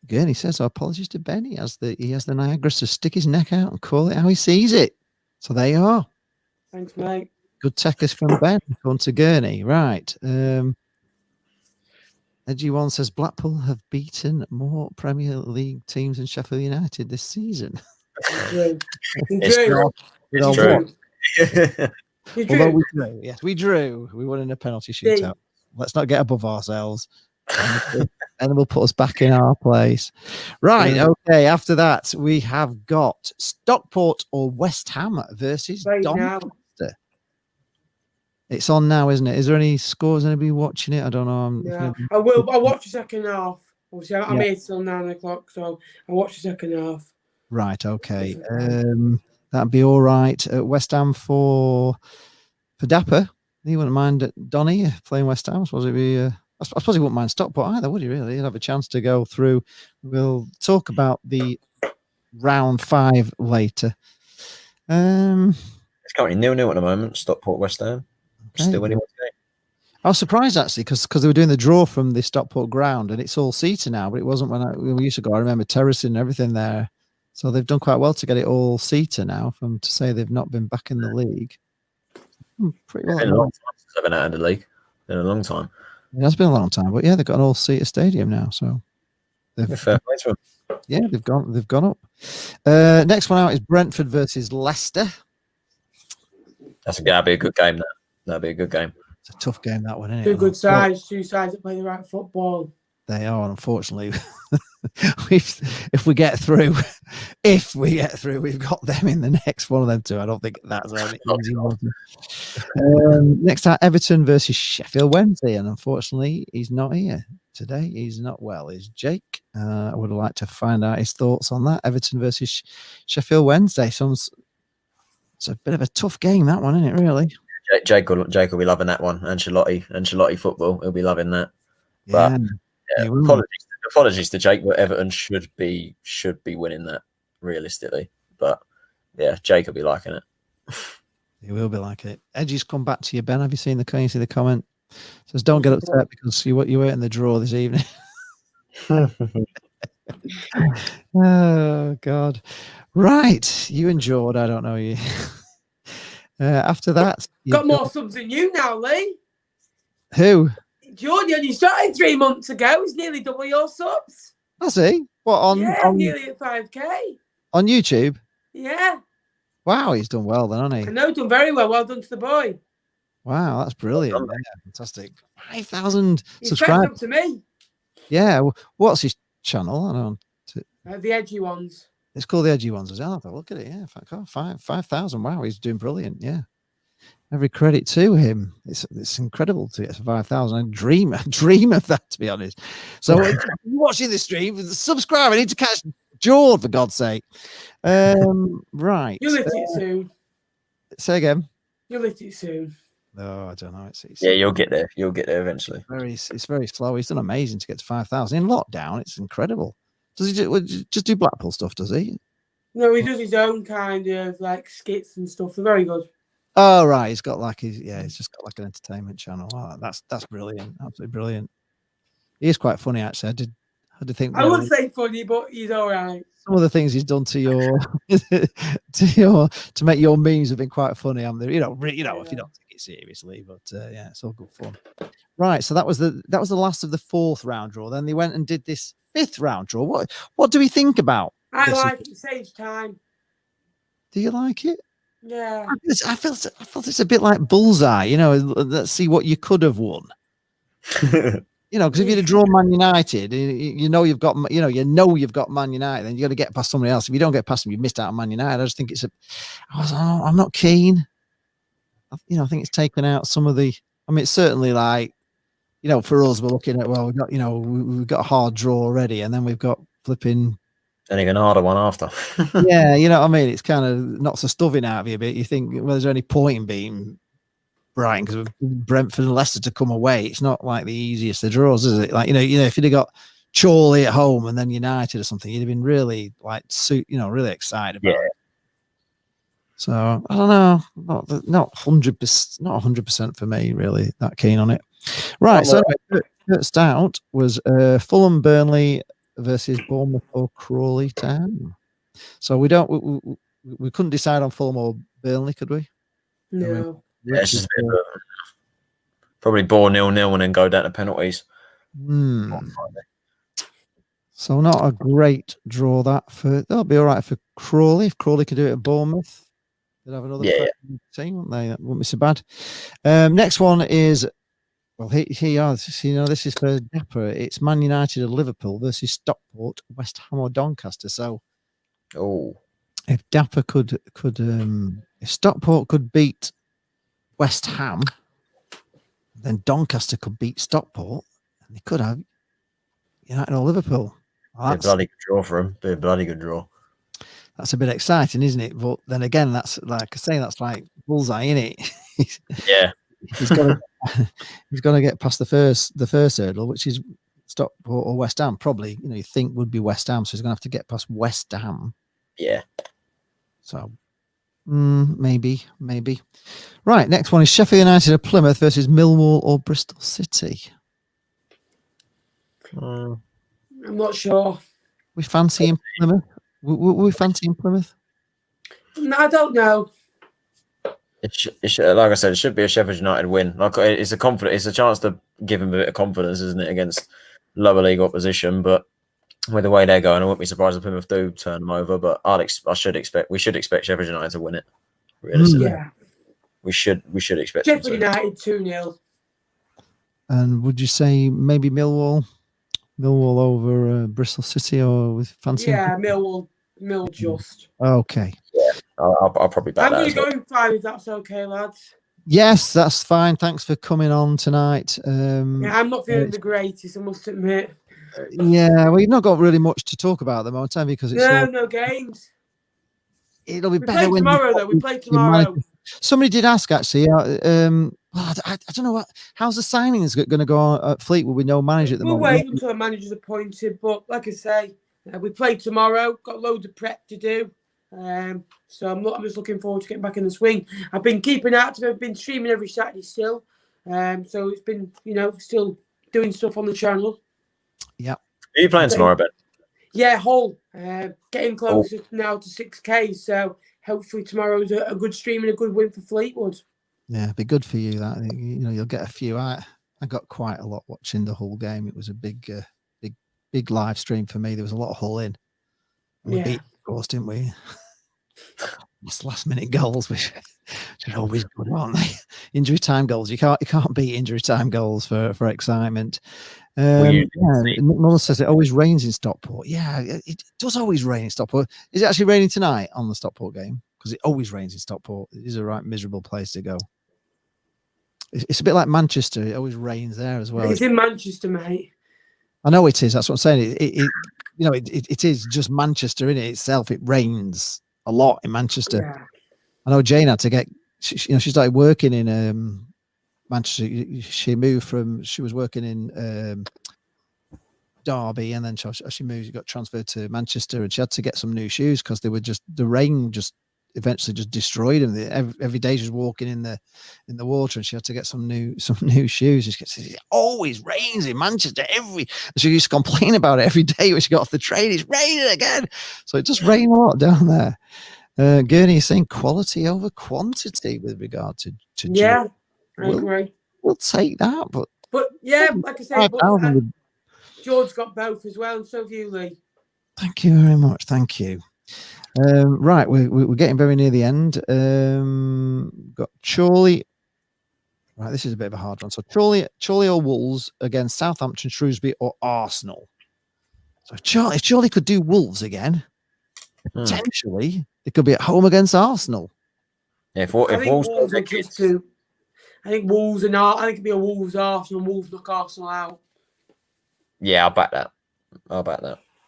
Again, he says, apologies to Ben. He has the Niagara to stick his neck out and call it how he sees it. So there you are. Thanks, mate. Good techers from Ben. Going to Gurney. Right. Edgy One says Blackpool have beaten more Premier League teams than Sheffield United this season. It's true. Although we drew. Yes, we drew. We won in a penalty shootout. Let's not get above ourselves. And then we'll put us back in our place. Right. Okay. After that, we have got Stockport or West Ham versus Doncaster. It's on now, isn't it? Is there any scores? Anybody watching it? I don't know. I will. I'll watch the second half. Obviously, I'm here till 9 o'clock, so I'll watch the second half. Right. Okay. That'd be all right. West Ham for Dapper. He wouldn't mind Donny playing West Ham. I suppose he wouldn't mind Stockport either, would he? Really? He'd have a chance to go through. We'll talk about the round 5 later. It's currently 0-0 at the moment. Stockport West Ham. Okay. Still anyone's game. I was surprised actually because they were doing the draw from the Stockport ground and it's all seater now, but it wasn't when we used to go. I remember terracing and everything there. So they've done quite well to get it all seater now. To say they've not been back in the league. Pretty well. It's been a long time since they've been out of the league. Been a long time. It has been a long time, but yeah, they've got an all-seater stadium now. So fair play to them. Yeah, they've gone up. Next one out is Brentford versus Leicester. That'd be a good game. That'd be a good game. It's a tough game, that one, isn't it? Two good sides, two sides that play the right football. They are, unfortunately. if we get through, we've got them in the next one of them two. I don't think that's an easy one. Next out, Everton versus Sheffield Wednesday, and unfortunately, he's not here today. He's not well. Is Jake? I would like to find out his thoughts on that. Everton versus Sheffield Wednesday. It's a bit of a tough game, that one, isn't it? Really. Jake will be loving that one. Ancelotti football. He'll be loving that. But apologies to Jake, but Everton should be winning that realistically. But yeah, Jake will be liking it. He will be liking it. Edgy's come back to you, Ben. Have you seen can you see the comment? It says don't get upset because you were in the draw this evening. Oh God. Right. You enjoyed, I don't know you. After that, got more subs than you now, Lee. Who? Jordan, you started 3 months ago. He's nearly double your subs. Has he? What on? Nearly at 5K. On YouTube? Yeah. Wow, he's done well then, hasn't he? I know, done very well. Well done to the boy. Wow, that's brilliant. Yeah, fantastic. 5,000 subscribers. Up to me. Yeah. What's his channel? I don't. The Edgy Ones. It's called the Edgy Ones as well. Look at it. Yeah, 5,000. Wow, he's doing brilliant. Yeah. Every credit to him. It's incredible to get to 5,000. I dream of that, to be honest. So if you're watching the stream, subscribe. I need to catch George, for God's sake. Right. You'll hit it soon. Say again. You'll hit it soon. No, I don't know. Yeah, you'll get there. You'll get there eventually. It's very slow. He's done amazing to get to 5,000 in lockdown. It's incredible. Does he just do Blackpool stuff? Does he? No, he does his own kind of like skits and stuff. They're very good. Oh right, he's got like he's just got like an entertainment channel. Oh, that's brilliant, absolutely brilliant. He is quite funny actually. I did think I wouldn't say funny, but he's all right. Some of the things he's done to your to make your memes have been quite funny. If you don't take it seriously, but yeah, it's all good fun. Right, so that was the last of the 4th round draw. Then they went and did this 5th round draw. What do we think about? I like it. It saves time. Do you like it? Yeah. I felt it's a bit like bullseye. Let's see what you could have won. Because if you'd have drawn Man United, you know you've got Man United, then you got to get past somebody else. If you don't get past them, you've missed out on Man United. I just think I'm not keen. I think it's taken out some of the. I mean, it's certainly like, for us, we're looking at we've got a hard draw already, and then we've got flipping an even harder one after. Yeah, you know what I mean. It's kind of knocks the stuffing out of you a bit. You think, well, is there any point in being Brighton, because Brentford and Leicester to come away, it's not like the easiest of draws, is it? Like, if you'd have got Chorley at home and then United or something, you'd have been really really excited about it. So I don't know, not 100%, not 100% for me, really that keen on it. Right. So first out was Fulham Burnley versus Bournemouth or Crawley Town. So we couldn't decide on Fulham or Burnley, could we? No. Yeah, it's just probably bore 0-0 and then go down to penalties. So not a great draw that that'll be all right for Crawley. If Crawley could do it at Bournemouth, they'd have another team, wouldn't they? That wouldn't be so bad. Next one is, well, this is for Dapper. It's Man United or Liverpool versus Stockport, West Ham or Doncaster. So, if Dapper could if Stockport could beat West Ham, then Doncaster could beat Stockport, and they could have United or Liverpool. Well, be a bloody good draw for him. Be a bloody good draw. That's a bit exciting, isn't it? But then again, that's like I say, that's like bullseye, isn't it? Yeah. He's got to get past the first hurdle, which is Stockport or West Ham. Probably, you think would be West Ham, so he's going to have to get past West Ham. Yeah. So maybe. Right. Next one is Sheffield United or Plymouth versus Millwall or Bristol City. I'm not sure. We fancying Plymouth? We fancying Plymouth? No, I don't know. It should, like I said, it should be a Sheffield United win. Like it's a chance to give him a bit of confidence, isn't it, against lower league opposition? But with the way they're going, I wouldn't be surprised if Plymouth do turn them over. But we should expect Sheffield United to win it. Realistically, yeah, we should expect Sheffield United 2-0. And would you say maybe Millwall over Bristol City, or with fancy? Yeah, Millwall just. Okay. Yeah, I'll probably back that. I'm going to go in 5 if that's okay, lads. Yes, that's fine. Thanks for coming on tonight. I'm not feeling the greatest, I must admit. Yeah, well, you've not got really much to talk about at the moment, have you? Because it's no games. It'll be we better play tomorrow, though. We play tomorrow. Somebody did ask, actually. I don't know how's the signings going to go on at Fleetwood with no manager at the moment. We'll wait until a manager's appointed, but like I say, we play tomorrow. Got loads of prep to do, so I'm just looking forward to getting back in the swing. I've been keeping active. I've been streaming every Saturday still, so it's been still doing stuff on the channel. Yeah. Are you playing tomorrow, Ben? Yeah, Hull. Getting closer now to 6K, so hopefully tomorrow's a good stream and a good win for Fleetwood. Yeah, it'd be good for you. That you'll get a few. I got quite a lot watching the Hull game. It was a big live stream for me. There was a lot of Hull in. And we beat, of course, didn't we? Last minute goals, which are always good, aren't they? Injury time goals. You can't beat injury time goals for excitement. Muller says it always rains in Stockport. Yeah, it does always rain in Stockport. Is it actually raining tonight on the Stockport game? Because it always rains in Stockport. It is a right miserable place to go. It's a bit like Manchester. It always rains there as well. It's in Manchester, mate. I know it is. That's what I'm saying. It is just Manchester in it itself. It rains a lot in Manchester. Yeah. I know Jane had to get. She started working in Manchester. She moved from. She was working in Derby, and then she moved. Got transferred to Manchester, and she had to get some new shoes because they were the rain just eventually just destroyed them. Every day she was walking in the water, and she had to get some new shoes. She said, it always rains in Manchester. She used to complain about it every day when she got off the train. It's raining again. So it just rained a lot down there. Gurney is saying quality over quantity with regard to yeah, I agree. We'll take that, but yeah, like I said, George got both as well, and so have you, Lee. Thank you very much. Thank you. Right, we're getting very near the end. Got Chorley. Right, this is a bit of a hard one. So Chorley or Wolves against Southampton, Shrewsbury, or Arsenal. So if Chorley could do Wolves again, potentially they could be at home against Arsenal. Yeah, if Wolves are just too. I think Wolves and I think it'd be a Wolves Arsenal. Wolves knock Arsenal out. Yeah, I'll back that.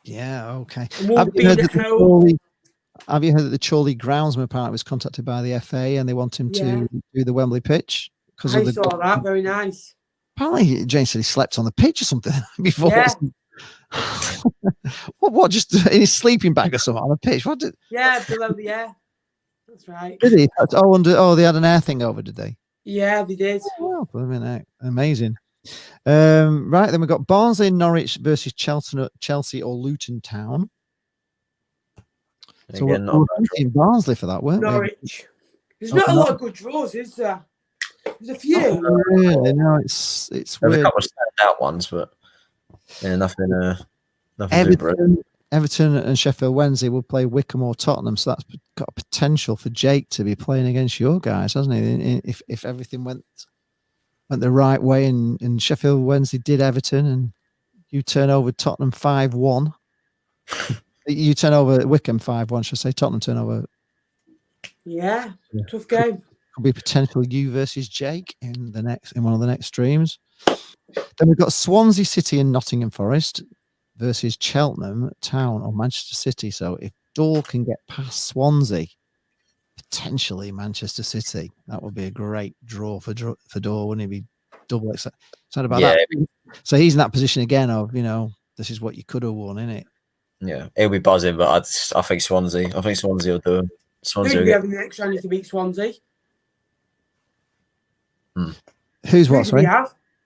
Yeah, okay. Have you heard that the Chorley groundsman apparently was contacted by the FA and they want him to do the Wembley pitch? I saw that. Very nice. Apparently, Jane said he slept on the pitch or something before. Yeah. What? Just in his sleeping bag or something on a pitch? What did? Yeah, below the air. That's right. Did he? They had an air thing over, did they? Yeah, they did. Oh, well, amazing. Right, then we've got Barnsley and Norwich versus Chelsea or Luton Town. So Again, we're in Barnsley for that, weren't we? Norwich. There's not a lot of good draws, is there? There's a few. Really? No, it's There's weird. a couple of standout ones, but nothing. Everton and Sheffield Wednesday will play Wickham or Tottenham, so that's got a potential for Jake to be playing against your guys, hasn't he? If everything went the right way and Sheffield Wednesday did Everton and you turn over Tottenham 5-1. You turn over Wickham 5-1, should I say? Tottenham turn over. Yeah, tough game. Could be potential you versus Jake in one of the next streams. Then we've got Swansea City and Nottingham Forest versus Cheltenham Town or Manchester City. So if Dor can get past Swansea, potentially Manchester City, that would be a great draw for Dor, wouldn't he? Be double excited about that. So he's in that position again of, this is what you could have won, isn't it? Yeah, he'll be buzzing, but I think Swansea. I think Swansea will do him. Swansea will having the next chance to beat Swansea. Who's what? Sorry,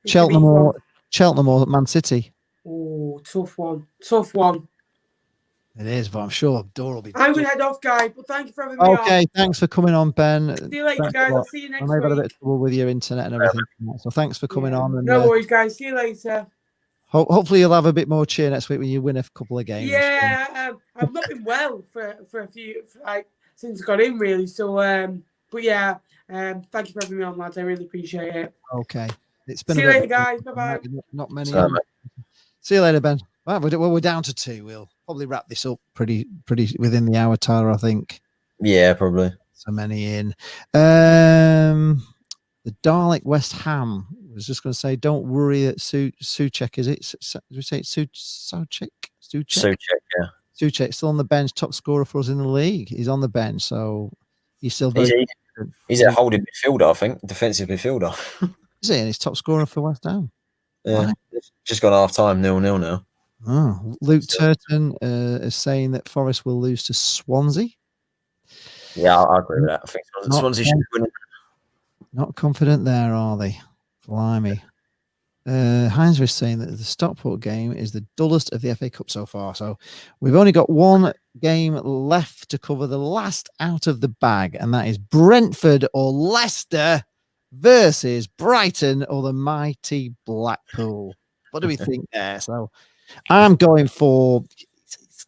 Cheltenham or Man City. Oh, tough one. It is, but I'm sure Dor will be. I'm going to head off, guys, but thank you for having me on. Okay, thanks for coming on, Ben. See you later, guys. I'll see you next week. I may have had a bit of trouble with your internet and everything, so thanks for coming on. And, no worries, guys. See you later. Hopefully, you'll have a bit more cheer next week when you win a couple of games. Yeah, I've not been well for a few since I got in, really. So, but yeah, thank you for having me on, lads. I really appreciate it. Okay, it's been. See you later, guys. Bye bye. Not many. See you later, Ben. Well, we're down to 2. We'll probably wrap this up pretty within the hour, Tyler, I think. Yeah, probably. So many in. The Dalek West Ham. I was just going to say, don't worry that Souček, is it? Did we say Souček? Souček, yeah. Souček still on the bench, top scorer for us in the league. He's on the bench, so he's still he's a holding midfielder, I think, defensive midfielder. Is he? And he's top scorer for West Ham. Yeah, just got half time, 0-0 now. Oh, Luke Turton is saying that Forest will lose to Swansea. Yeah, I agree with that. I think Swansea should win. Not confident there, are they? Blimey. Heinz is saying that the Stockport game is the dullest of the FA Cup so far. So we've only got one game left to cover, the last out of the bag, and that is Brentford or Leicester versus Brighton or the mighty Blackpool. What do we think there? So I'm going for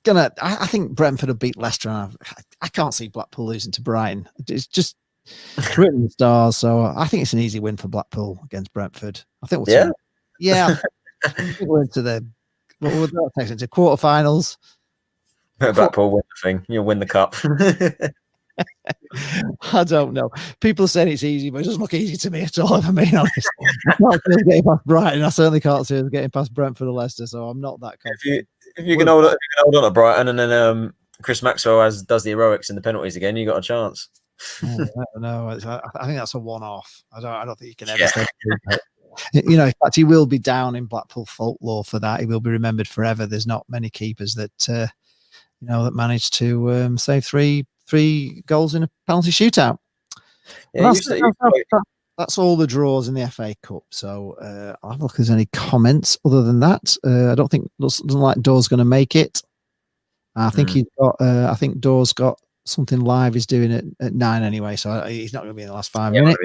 I think Brentford will beat Leicester. And I can't see Blackpool losing to Brighton. It's just written in the stars. So I think it's an easy win for Blackpool against Brentford. I think we'll I think we're into the into quarterfinals. Blackpool win the thing. You'll win the cup. I don't know. People are saying it's easy, but it doesn't look easy to me at all, if I'm being honest. I can't see us getting past Brighton. I certainly can't see us getting past Brentford or Leicester, so I'm not that confident. If you can hold on to Brighton and then Chris Maxwell does the heroics in the penalties again, you got a chance. No, I think that's a one-off. I don't think you can ever say that. In fact, he will be down in Blackpool folklore for that. He will be remembered forever. There's not many keepers that that managed to save three goals in a penalty shootout. Yeah, that's all the draws in the FA Cup. So I'll have a look if there's any comments other than that. I don't think doesn't like Dor's going to make it. I think he's got. I think Dor's got something live he's doing at 9 anyway, so he's not going to be in the last 5 minutes.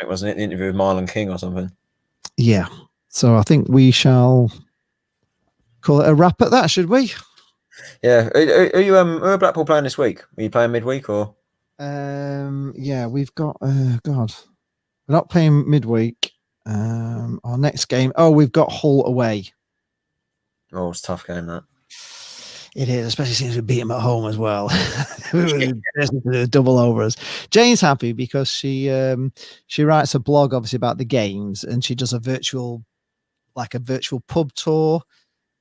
Wasn't it the interview with Marlon King or something? Yeah. So I think we shall call it a wrap at that, should we? Yeah. Are you who are Blackpool playing this week? Are you playing midweek or? Yeah, we've got God. We're not playing midweek. Our next game. Oh, we've got Hull away. Oh, it's a tough game that. It is, especially since we beat them at home as well. We were double over us. Jane's happy because she writes a blog obviously about the games, and she does a virtual pub tour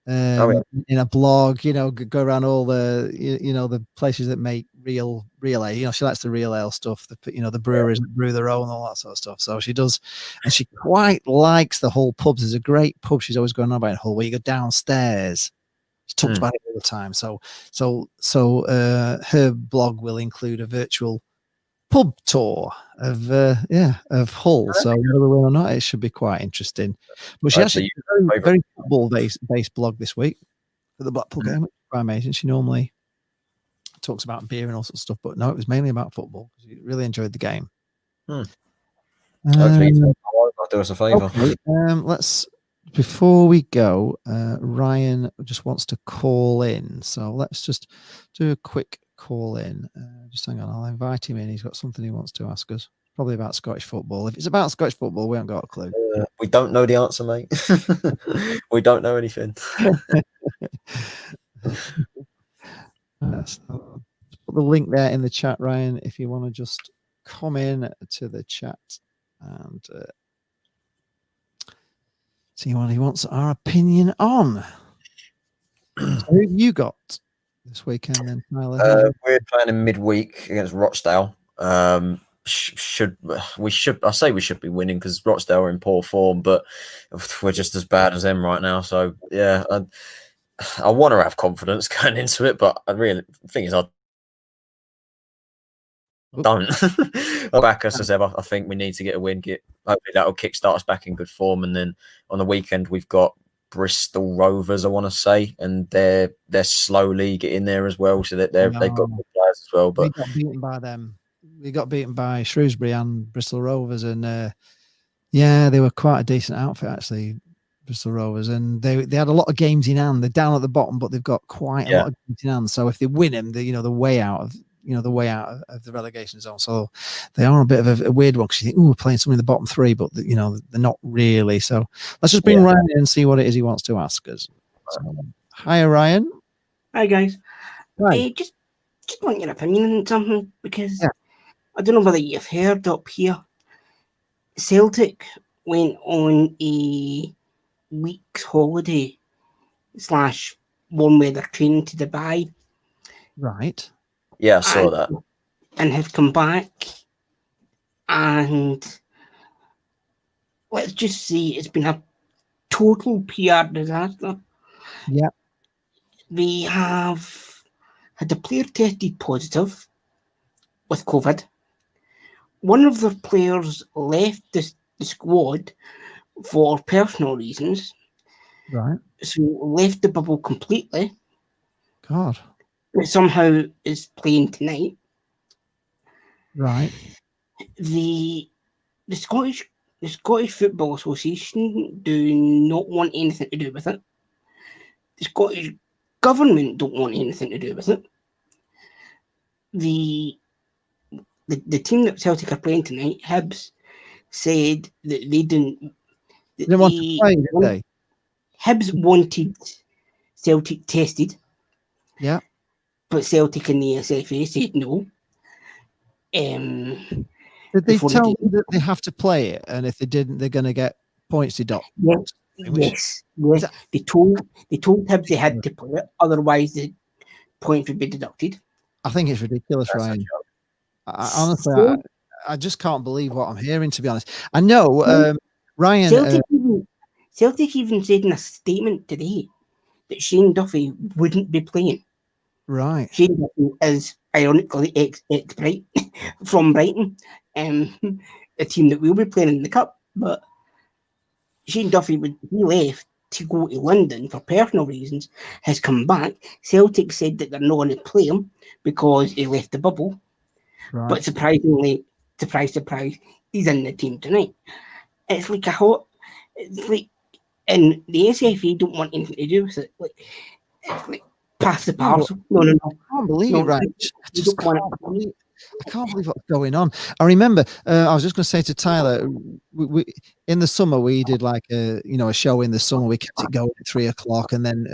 in a blog. You know, go around all the the places that make real ale. You know, she likes the real ale stuff. The breweries that brew their own, all that sort of stuff. So she does, and she quite likes the Hull pubs. There's a great pub she's always going on about in Hull where you go downstairs. She talks about it all the time. So her blog will include a virtual pub tour of Hull. So whether we win or not, it should be quite interesting. But she actually a very football based blog this week for the Blackpool game, which is quite amazing. She normally talks about beer and all sorts of stuff, but no, it was mainly about football because she really enjoyed the game. Hopefully, I'll do us a favour. Okay, let's. Before we go, Ryan just wants to call in. So let's just do a quick call in. Just hang on, I'll invite him in. He's got something he wants to ask us. Probably about Scottish football. If it's about Scottish football, we haven't got a clue. We don't know the answer, mate. We don't know anything. Let's put the link there in the chat, Ryan, if you want to just come in to the chat and see what he wants our opinion on. So who have you got this weekend then, Tyler? We're playing in midweek against Rochdale. I say we should be winning because Rochdale are in poor form, but we're just as bad as them right now. So yeah, I want to have confidence going into it, but the thing is, I don't. I'll back us as ever. I think we need to get a win. Hopefully that'll kickstart us back in good form, and then on the weekend we've got Bristol Rovers, I want to say, and they're slowly getting there as well. So that they've got good players as well. But we got beaten by them. We got beaten by Shrewsbury and Bristol Rovers, and they were quite a decent outfit actually, Bristol Rovers, and they had a lot of games in hand. They're down at the bottom, but they've got quite a lot of games in hand. So if they win them, the way out of the relegation zone. So they are a bit of a weird one because you think, we're playing something in the bottom three, but they're not really. So let's just bring Ryan in and see what it is he wants to ask us. So, hi, Ryan. Hi, guys. Hi. Just want your opinion on something because I don't know whether you've heard up here. Celtic went on a week's holiday / one where they're training to Dubai. Right. Yeah, I saw that. And have come back, and let's just say it's been a total PR disaster. Yeah. They have had a player tested positive with COVID. One of the players left the squad for personal reasons. Right. So left the bubble completely. God. But somehow is playing tonight. Right. The Scottish Football Association do not want anything to do with it. The Scottish government don't want anything to do with it. The team that Celtic are playing tonight, Hibs, said that they didn't. They want to play, did they? Hibs wanted Celtic tested. Yeah. But Celtic and the SFA said no. Did they tell them that they have to play it, and if they didn't, they're going to get points deducted? Yes. They told Hibs they had to play it, otherwise the points would be deducted. I think it's ridiculous, Ryan. Honestly, I just can't believe what I'm hearing, to be honest. I know, Ryan. Celtic even said in a statement today that Shane Duffy wouldn't be playing. Right. Shane Duffy is ironically ex-Brighton from Brighton, a team that we'll be playing in the Cup. But Shane Duffy he left to go to London for personal reasons, has come back. Celtic said that they're not going to play him because he left the bubble. Right. But surprisingly, surprise, he's in the team tonight. It's like and the SFA don't want anything to do with it. It's like Pass the parcel. No. I can't believe it, right? I can't believe what's going on. I remember, I was just going to say to Tyler, we in the summer we did like a show in the summer. We kept it going at 3:00, and then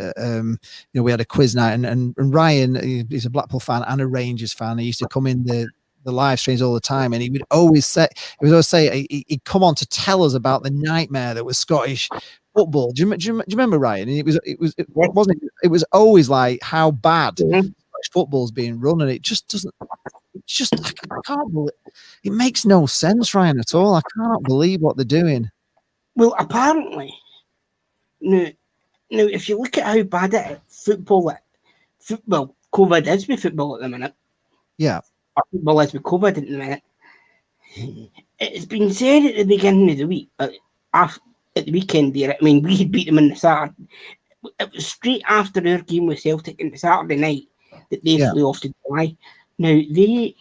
we had a quiz night. And Ryan, he's a Blackpool fan and a Rangers fan. He used to come in the live streams all the time, and he would always say he'd come on to tell us about the nightmare that was Scottish football. Do you remember, Ryan? And it was always like how bad Scottish football's being run, and it just doesn't. I can't believe it. Makes no sense, Ryan, at all. I can't believe what they're doing. Well, apparently, now if you look at how bad it is, COVID is with football at the minute. Yeah. Or football is with COVID at the minute. It's been said at the beginning of the week, at the weekend there, I mean, we had beat them on the Saturday. It was straight after our game with Celtic on the Saturday night that they flew off to July. Now, it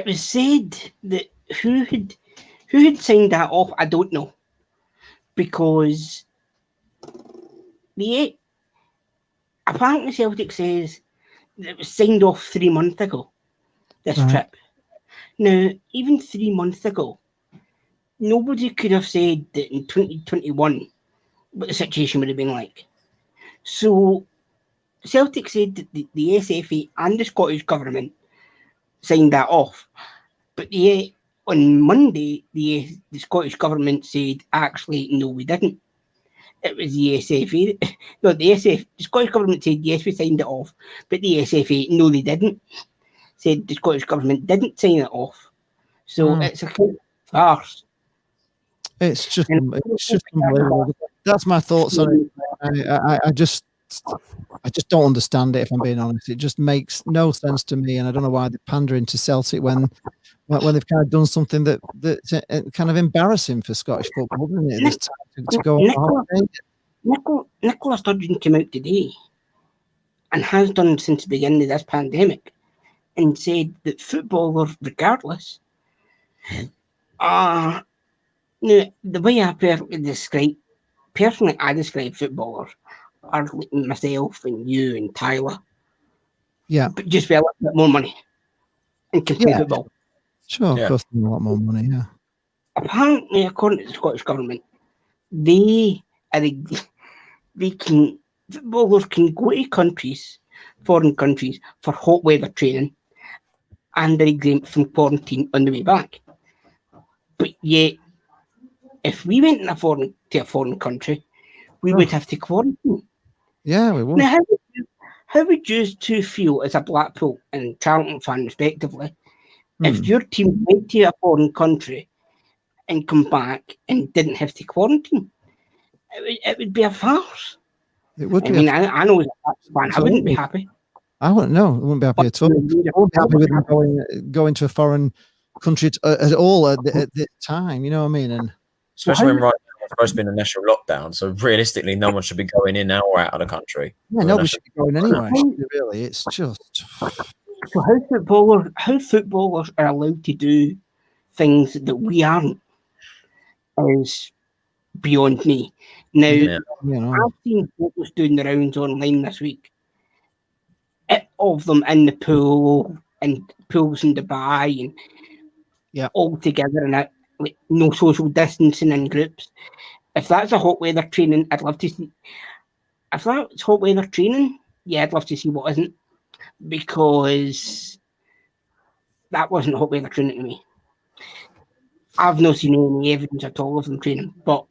was said that who had signed that off, I don't know, because apparently Celtic says that it was signed off 3 months ago, this trip. Now, even 3 months ago, nobody could have said that in 2021 what the situation would have been like. So Celtic said that the SFA and the Scottish Government signed that off. But on Monday, the Scottish Government said, actually, no, we didn't. It was the SFA. No, the Scottish Government said, yes, we signed it off. But the SFA, no, they didn't. Said the Scottish Government didn't sign it off. So it's a kind of farce. It's just unbelievable. That's my thoughts on it. I just don't understand it, if I'm being honest. It just makes no sense to me, and I don't know why they're pandering to Celtic when they've kind of done something that's kind of embarrassing for Scottish football, isn't it? This time to go on. Nicola Sturgeon came out today and has done since the beginning of this pandemic and said that footballers, regardless, the way I describe footballers are like myself and you and Tyler. Yeah. But just with a little bit more money and can play football. Sure, it costs them a lot more money, yeah. Apparently, according to the Scottish Government, footballers can go to foreign countries for hot weather training, and they're exempt from quarantine on the way back. But yet, if we went to a foreign country, we would have to quarantine. Yeah, we would. Now, how would you two feel as a Blackpool and Charlton fan, respectively, if your team went to a foreign country and come back and didn't have to quarantine? It would be a farce. It would. I know as a fan, I wouldn't be happy. I wouldn't be happy at all. I wouldn't be happy with them going to a foreign country at all at the time. You know what I mean? And especially when right now it's supposed to be in a national lockdown, so realistically, no one should be going in or out of the country. Yeah, nobody should be going anywhere. Really, it's just. So how footballers are allowed to do things that we aren't is beyond me. Now, I've seen photos doing the rounds online this week of them in the pool and pools in Dubai and all together and like no social distancing in groups. If that's a hot weather training, I'd love to see. If that's hot weather training, I'd love to see what isn't, because that wasn't hot weather training to me. I've not seen any evidence at all of them training, but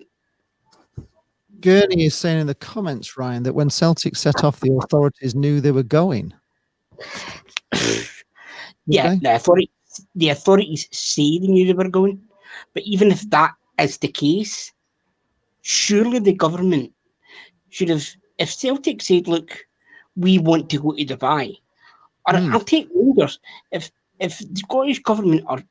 Gurney is saying in the comments, Ryan, that when Celtic set off, the authorities knew they were going. The authorities say they knew they were going, but even if that is the case, surely the government should have. If Celtic said, "Look, we want to go to Dubai," or I'll take Rangers. If the Scottish government or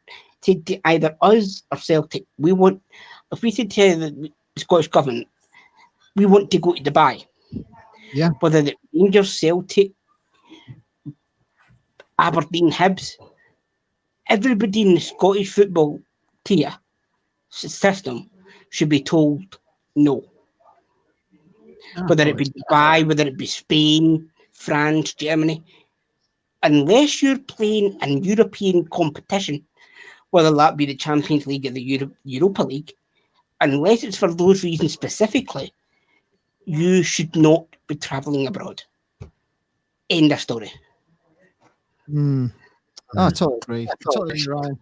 said to either us or Celtic, if we said to the Scottish government, we want to go to Dubai. Yeah. Whether the Rangers, Celtic, Aberdeen, Hibs, everybody in the Scottish football tier system should be told no. whether it be Dubai, whether it be Spain, France, Germany. Unless you're playing in European competition, whether that be the Champions League or the Europa League, unless it's for those reasons specifically, you should not be travelling abroad. End of story. I totally agree. Totally agree, Ryan.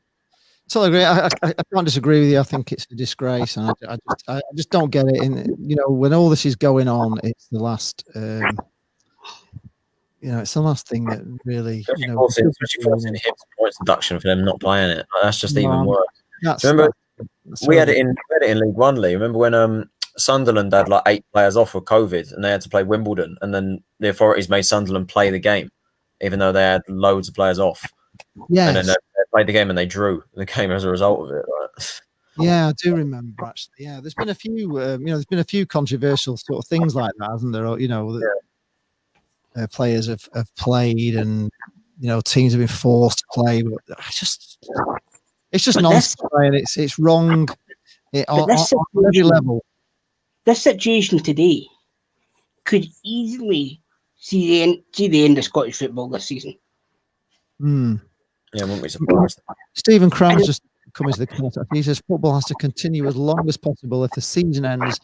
Totally agree. I can't disagree with you. I think it's a disgrace, and I just don't get it. And when all this is going on, it's the last. It's the last thing that really. Especially forcing the Hibs points deduction for them not playing it. That's just even worse. Remember, we had it in League One. Lee, remember when Sunderland had like 8 players off with COVID, and they had to play Wimbledon, and then the authorities made Sunderland play the game, even though they had loads of players off. Yeah, and then they played the game and they drew the game as a result of it. Right? Yeah, I do remember actually. Yeah, there's been a few, there's been a few controversial sort of things like that, hasn't there? Players have played, and teams have been forced to play, but it's just nonsense, and it's wrong on every level. This situation today could easily see the end of Scottish football this season. Yeah, I wouldn't be surprised. Stephen Cram just come into the contact. He says football has to continue as long as possible. If the season ends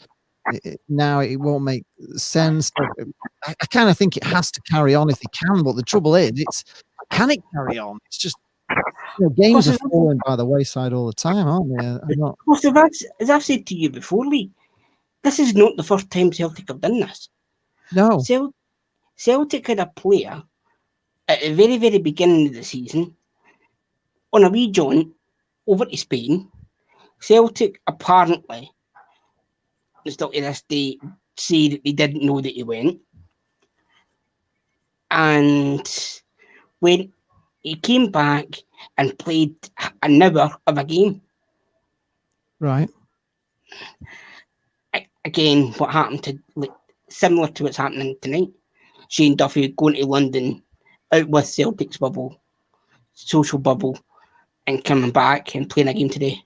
now, it won't make sense. I kind of think it has to carry on if it can, but the trouble is, can it carry on? It's just games are falling by the wayside all the time, aren't they? As I've said to you before, Lee, this is not the first time Celtic have done this. No. Celtic had a player at the very, very beginning of the season on a wee jaunt over to Spain. Celtic apparently, still to this day, say that they didn't know that he went. And when he came back and played an hour of a game. Right. Again, what happened to, similar to what's happening tonight. Shane Duffy going to London, out with Celtic's bubble, social bubble, and coming back and playing a game today.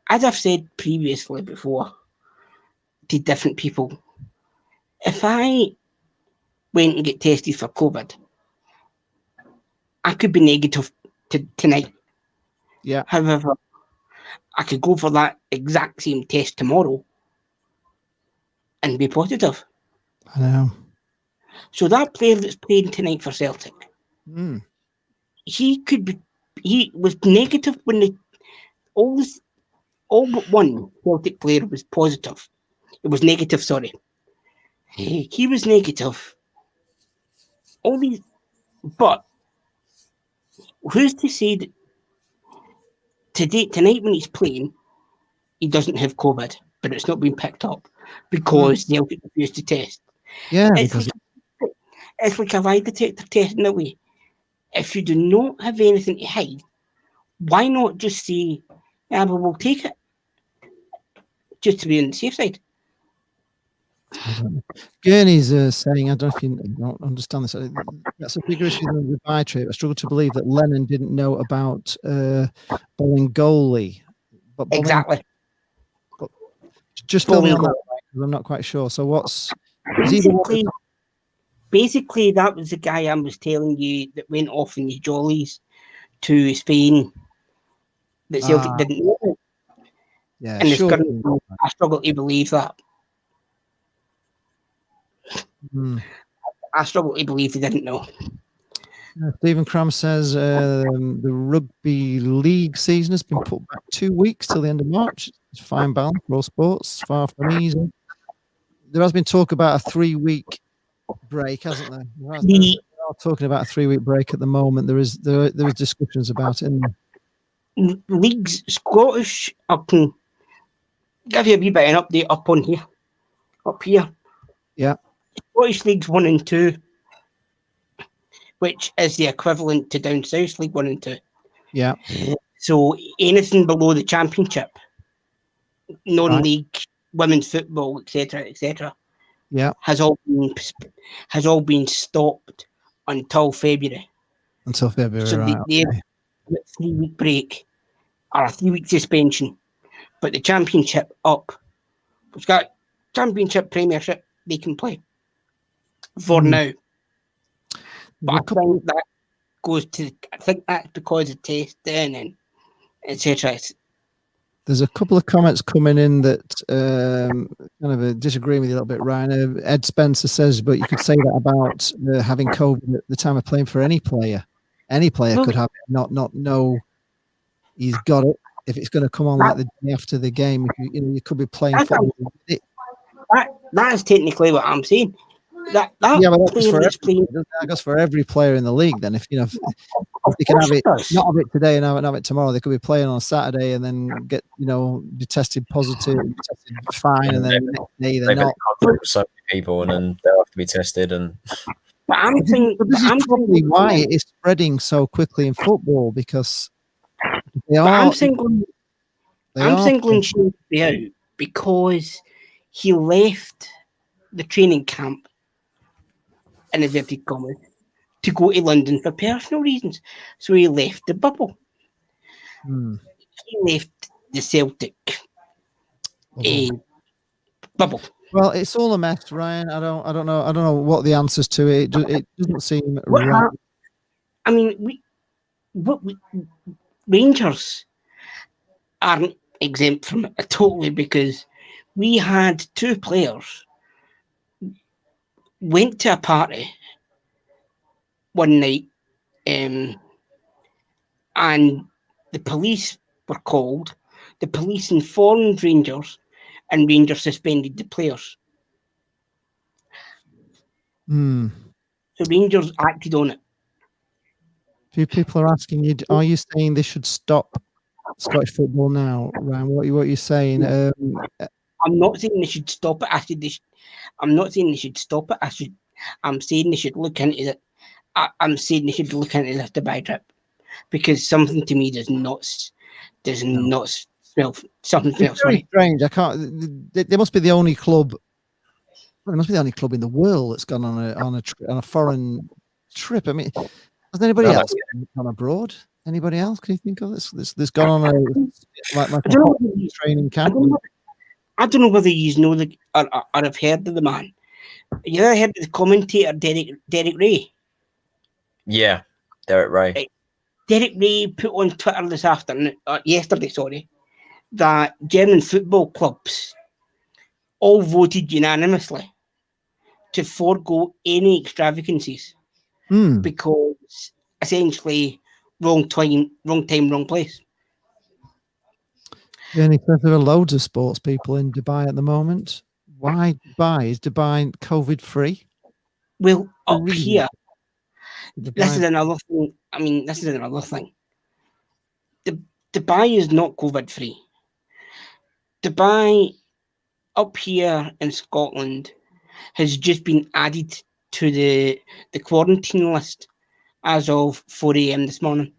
As I've said previously before to different people, if I went and get tested for COVID, I could be negative tonight. Yeah. However, I could go for that exact same test tomorrow and be positive. I know. So that player that's playing tonight for Celtic, he was negative when all but one Celtic player was positive. It was negative, sorry. He was negative. But who's to say that tonight when he's playing, he doesn't have COVID, but it's not been picked up because Celtic refused to test. Yeah, it's like a lie detector test in a way. If you do not have anything to hide, why not just say, yeah, but we'll take it, just to be on the safe side? Gurney's saying, I don't know if you don't understand this. That's a bigger issue than the Dubai trip. I struggle to believe that Lennon didn't know about Bolingoli. But Exactly. But just fill me on that, because I'm not quite sure. So what's... Basically, that was the guy I was telling you that went off in his jollies to Spain that Celtic didn't know. Yeah, and sure. I struggle to believe that. I struggle to believe they didn't know. Stephen Cram says the rugby league season has been put back 2 weeks till the end of March. It's fine balance for all sports, far from easy. There has been talk about a 3-week break, hasn't there? We are talking about a 3-week break at the moment. There is discussions about it. Leagues, Scottish, I can give you a wee bit of an update up here. Yeah. Scottish Leagues 1 and 2, which is the equivalent to down south League 1 and 2. Yeah. So anything below the Championship, non-league, women's football, etc., yeah, has all been stopped until February. So they have a 3-week break or a 3-week suspension, but the Championship up. We've got Championship, Premiership, they can play for now. But I think that goes to. I think that's because of testing and etc. There's a couple of comments coming in that kind of disagree with you a little bit, Ryan. Ed Spencer says, but you could say that about having COVID at the time of playing for any player. Any player could have it, not know he's got it. If it's going to come on like the day after the game, you could be playing football. That is technically what I'm saying. That yeah, but that goes for every player in the league. Then, if they can have it, not have it today and have it tomorrow, they could be playing on Saturday and then get be tested positive, tested fine, and then the next day they're not. With so many people, and then they'll have to be tested. And but I'm thinking this is probably why it is spreading so quickly in football, because I'm singling Shrewsbury out because he left the training camp in inverted commas to go to London for personal reasons. So he left the bubble. He left the Celtic bubble. Well, it's all a mess, Ryan. I don't know what the answers to it. It doesn't seem right. I mean, Rangers aren't exempt from it totally, because we had two players went to a party one night, and the police were called. The police informed Rangers, and Rangers suspended the players. So Rangers acted on it. A few people are asking you, are you saying they should stop Scottish football now, Ryan? What are you saying? I'm not saying they should stop it. I'm not saying they should stop it. I'm saying they should look into it. I'm saying they should look into the Dubai trip, because something to me does not smell. Something smells very strange. I can't. They must be the only club. Well, it must be the only club in the world that's gone on a foreign trip. I mean, has anybody else gone abroad? Anybody else? Can you think of this? This gone on a training camp? I don't know whether you know or have heard of the man. You ever heard of the commentator Derek Ray? Yeah, Derek Ray. Right. Derek Ray put on Twitter yesterday, that German football clubs all voted unanimously to forego any extravagancies because essentially wrong time, wrong place. Yeah, and he says there are loads of sports people in Dubai at the moment. Why Dubai? Is Dubai COVID free? Well, up here, this is another thing. I mean, this is another thing. Dubai is not COVID free. Dubai, up here in Scotland, has just been added to the quarantine list as of 4 a.m. this morning.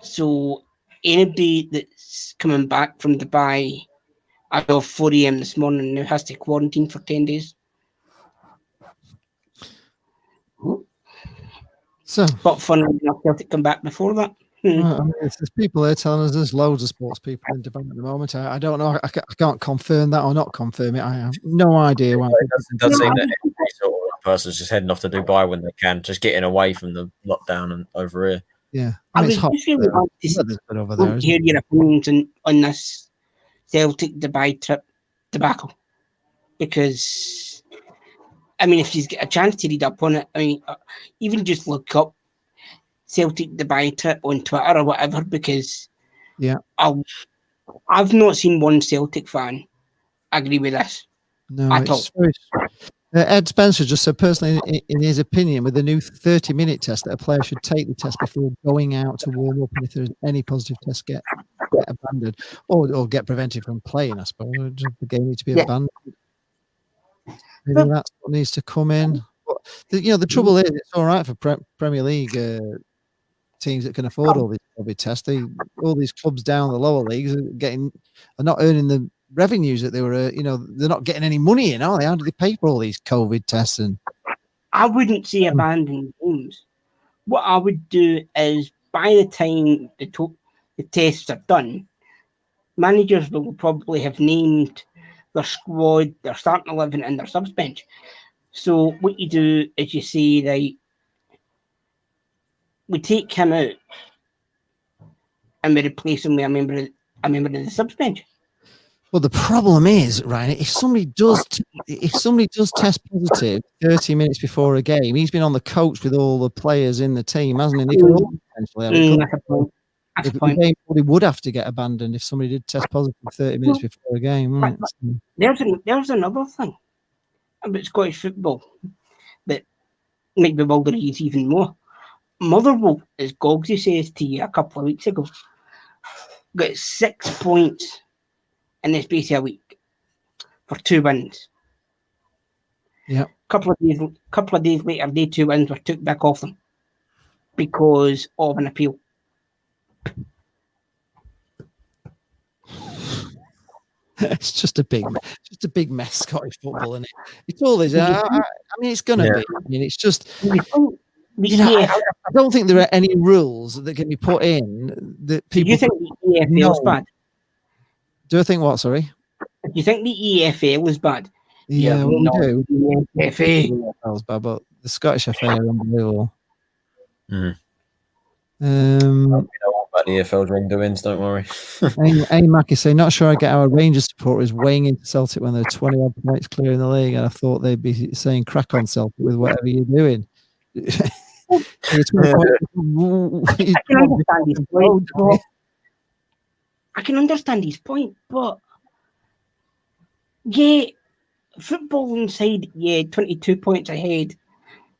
So anybody that's coming back from Dubai as of 4 a.m. this morning now has to quarantine for 10 days. But funnily enough, Celtic come back before that. Well, I mean, there's people there telling us there's loads of sports people in Dubai at the moment. I don't know. I can't confirm that or not confirm it. I have no idea why. It does seem that every sort of person's just heading off to Dubai when they can, just getting away from the lockdown and over here. Yeah, I mean, it's hot. Over there, hear your opinions on this Celtic Dubai trip debacle, because I mean, if you get a chance to read up on it, I mean, even just look up Celtic Dubai trip on Twitter or whatever, because I've not seen one Celtic fan agree with this at all. Ed Spencer just said, personally, in his opinion, with the new 30-minute test, that a player should take the test before going out to warm up, and if there's any positive tests, get abandoned or get prevented from playing, I suppose. The game needs to be abandoned. Maybe that's what needs to come in. But the trouble is, it's all right for Premier League teams that can afford all these COVID tests. All these clubs down the lower leagues are not earning the revenues that they were. They're not getting any money in, are they? How do they pay for all these COVID tests? And I wouldn't say abandon games. What I would do is, by the time the tests are done, managers will probably have named their squad, their starting 11 and their subs bench. So what you do is you say, right, we take him out and we replace him with a member of the subs bench. Well, the problem is, right, if somebody does test positive 30 minutes before a game, he's been on the coach with all the players in the team, hasn't he? They could all potentially have it. That's a point. That's a point. The game probably would have to get abandoned if somebody did test positive 30 minutes before a game, wouldn't it? There's another thing about Scottish football that might bewilder you even more. Motherwell, as Gogsy says to you a couple of weeks ago, got 6 points in the space of a week for 2 wins. Yeah. Couple of days later, they 2 wins were took back off them because of an appeal. It's just a big mess, Scottish football, isn't it? It's all this. I mean, it's gonna be. I mean, it's just. I don't think there are any rules that can be put in that people. Do you think the EFL is bad? Do I think what? Sorry. Do you think the EFL is bad? Yeah, we do. The FA is bad, but the Scottish FA are unbelievable. You know about the EFL's wrongdoings, don't worry. Hey, Mac is saying, not sure I get our Rangers supporters weighing into Celtic when they're 20 odd points clear in the league, and I thought they'd be saying crack on Celtic with whatever you're doing. I can understand his point, but yeah, football inside, 22 points ahead,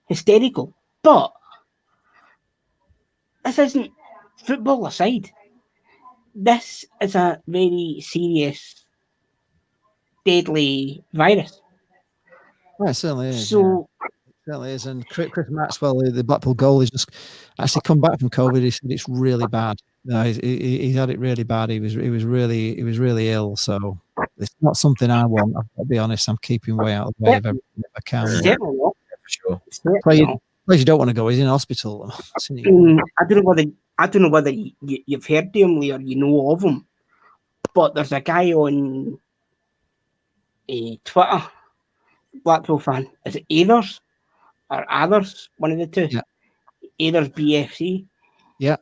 hysterical. But this isn't football aside. This is a very serious, deadly virus. Well, it certainly is. So. Certainly is, and Chris Maxwell, the Blackpool goal, has just actually come back from COVID. He said it's really bad. No, he's had it really bad. He was really ill. So it's not something I want. I'll be honest. I'm keeping way out of the way of everything if I can. Certainly not. For sure. Place you don't want to go. He's in hospital. I don't know whether you've heard him or you know of him, but there's a guy on Twitter, Blackpool fan. Is it Athers? Or others, one of the two. Yeah. Either's BFC. Yeah.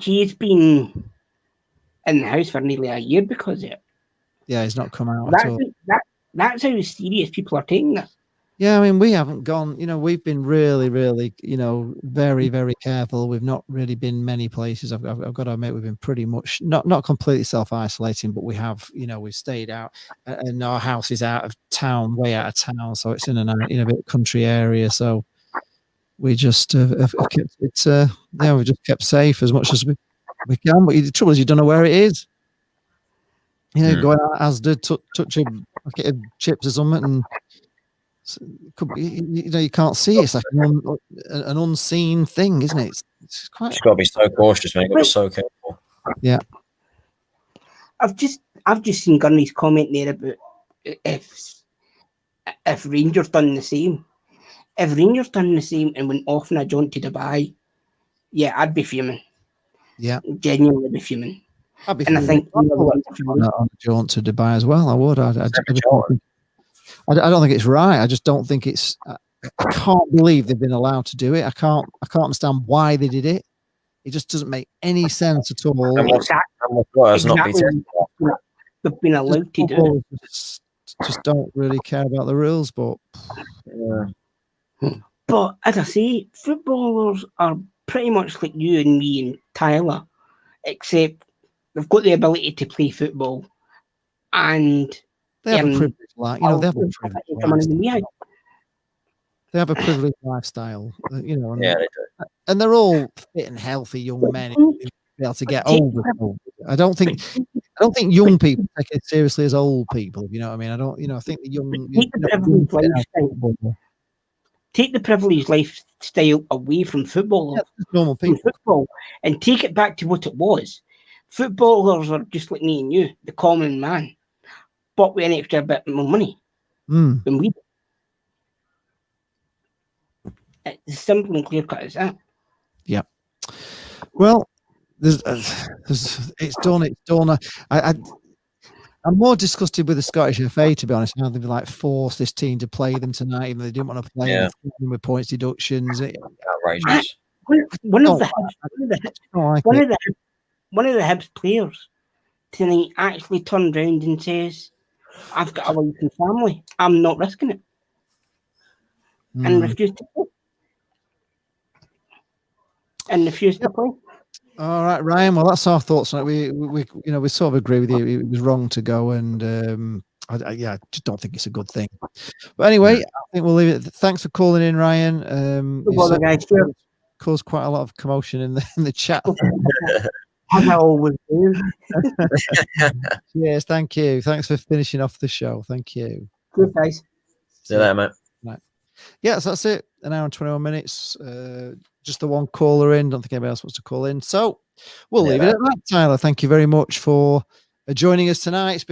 He's been in the house for nearly a year because of it. Yeah, he's not come out at all. That's how serious people are taking this. Yeah, I mean, we haven't gone, we've been really, really, very, very careful. We've not really been many places. I've got to admit, we've been pretty much, not completely self-isolating, but we have, we've stayed out, and our house is out of town, way out of town. So it's in a bit of country area. So we just have kept it, we've just kept safe as much as we can. But the trouble is, you don't know where it is. Going out as did touch a bucket of chips or something, and you can't see it. It's like an unseen thing, isn't it? It's quite. You've got to be so cautious, mate. You've got to be so careful. Yeah. I've just seen Gurney's comment there about if Rangers done the same. If Rangers done the same and went off on a jaunt to Dubai, I'd be fuming. Yeah. Genuinely be fuming. I'd be and fuming. I think on a jaunt to Dubai as well. I would. I don't think it's right. I just don't think it's. I can't believe they've been allowed to do it. I can't understand why they did it. It just doesn't make any sense at all. Exactly. They've been allowed to do it. Just don't really care about the rules, but. But as I say, footballers are pretty much like you and me and Tyler, except they've got the ability to play football, and they have a privileged life. They have a privileged lifestyle. They have a privileged lifestyle, and, they do. And they're all fit and healthy young men who be able to get over. I don't think young people take it seriously as old people. If you know what I mean? I don't. I think the young. Take the privileged lifestyle away from football, normal people, and take it back to what it was. Footballers are just like me and you, the common man, but with an extra bit more money than we do. It's simple and clear cut as that. Yeah. Well, it's done. I'm more disgusted with the Scottish FA, to be honest. How they've like forced this team to play them tonight, even though they didn't want to play Yeah. them with points deductions. Outrageous. One of the Hibs players tonight actually turned round and says, "I've got a wife and family. I'm not risking it," and refused to play. All right, Ryan. Well, that's our thoughts on it. We sort of agree with you. It was wrong to go, and I just don't think it's a good thing. But anyway, I think we'll leave it. Thanks for calling in, Ryan. Caused quite a lot of commotion in the chat. As I always do. Yes, thank you. Thanks for finishing off the show. Thank you. Good, guys. See you later, mate. Right. Yeah, so that's it. An hour and 21 minutes. Just the one caller in. Don't think anybody else wants to call in. So we'll leave it at that, Tyler. Thank you very much for joining us tonight. It's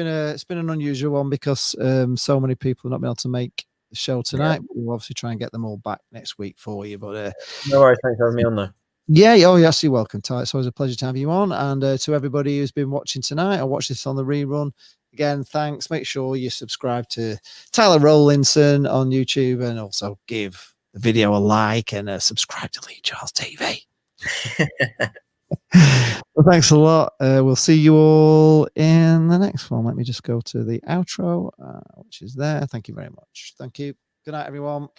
been an unusual one because so many people have not been able to make the show tonight. Yeah. We'll obviously try and get them all back next week for you. But no worries. Thanks for having me on there. Yeah, oh yes, you're welcome, Tyler. It's always a pleasure to have you on. And to everybody who's been watching tonight or watch this on the rerun, again, thanks. Make sure you subscribe to Tyler Rowlinson on YouTube and also give the video a like and subscribe to Lee Charles TV. Well, thanks a lot. We'll see you all in the next one. Let me just go to the outro, which is there. Thank you very much. Thank you. Good night, everyone.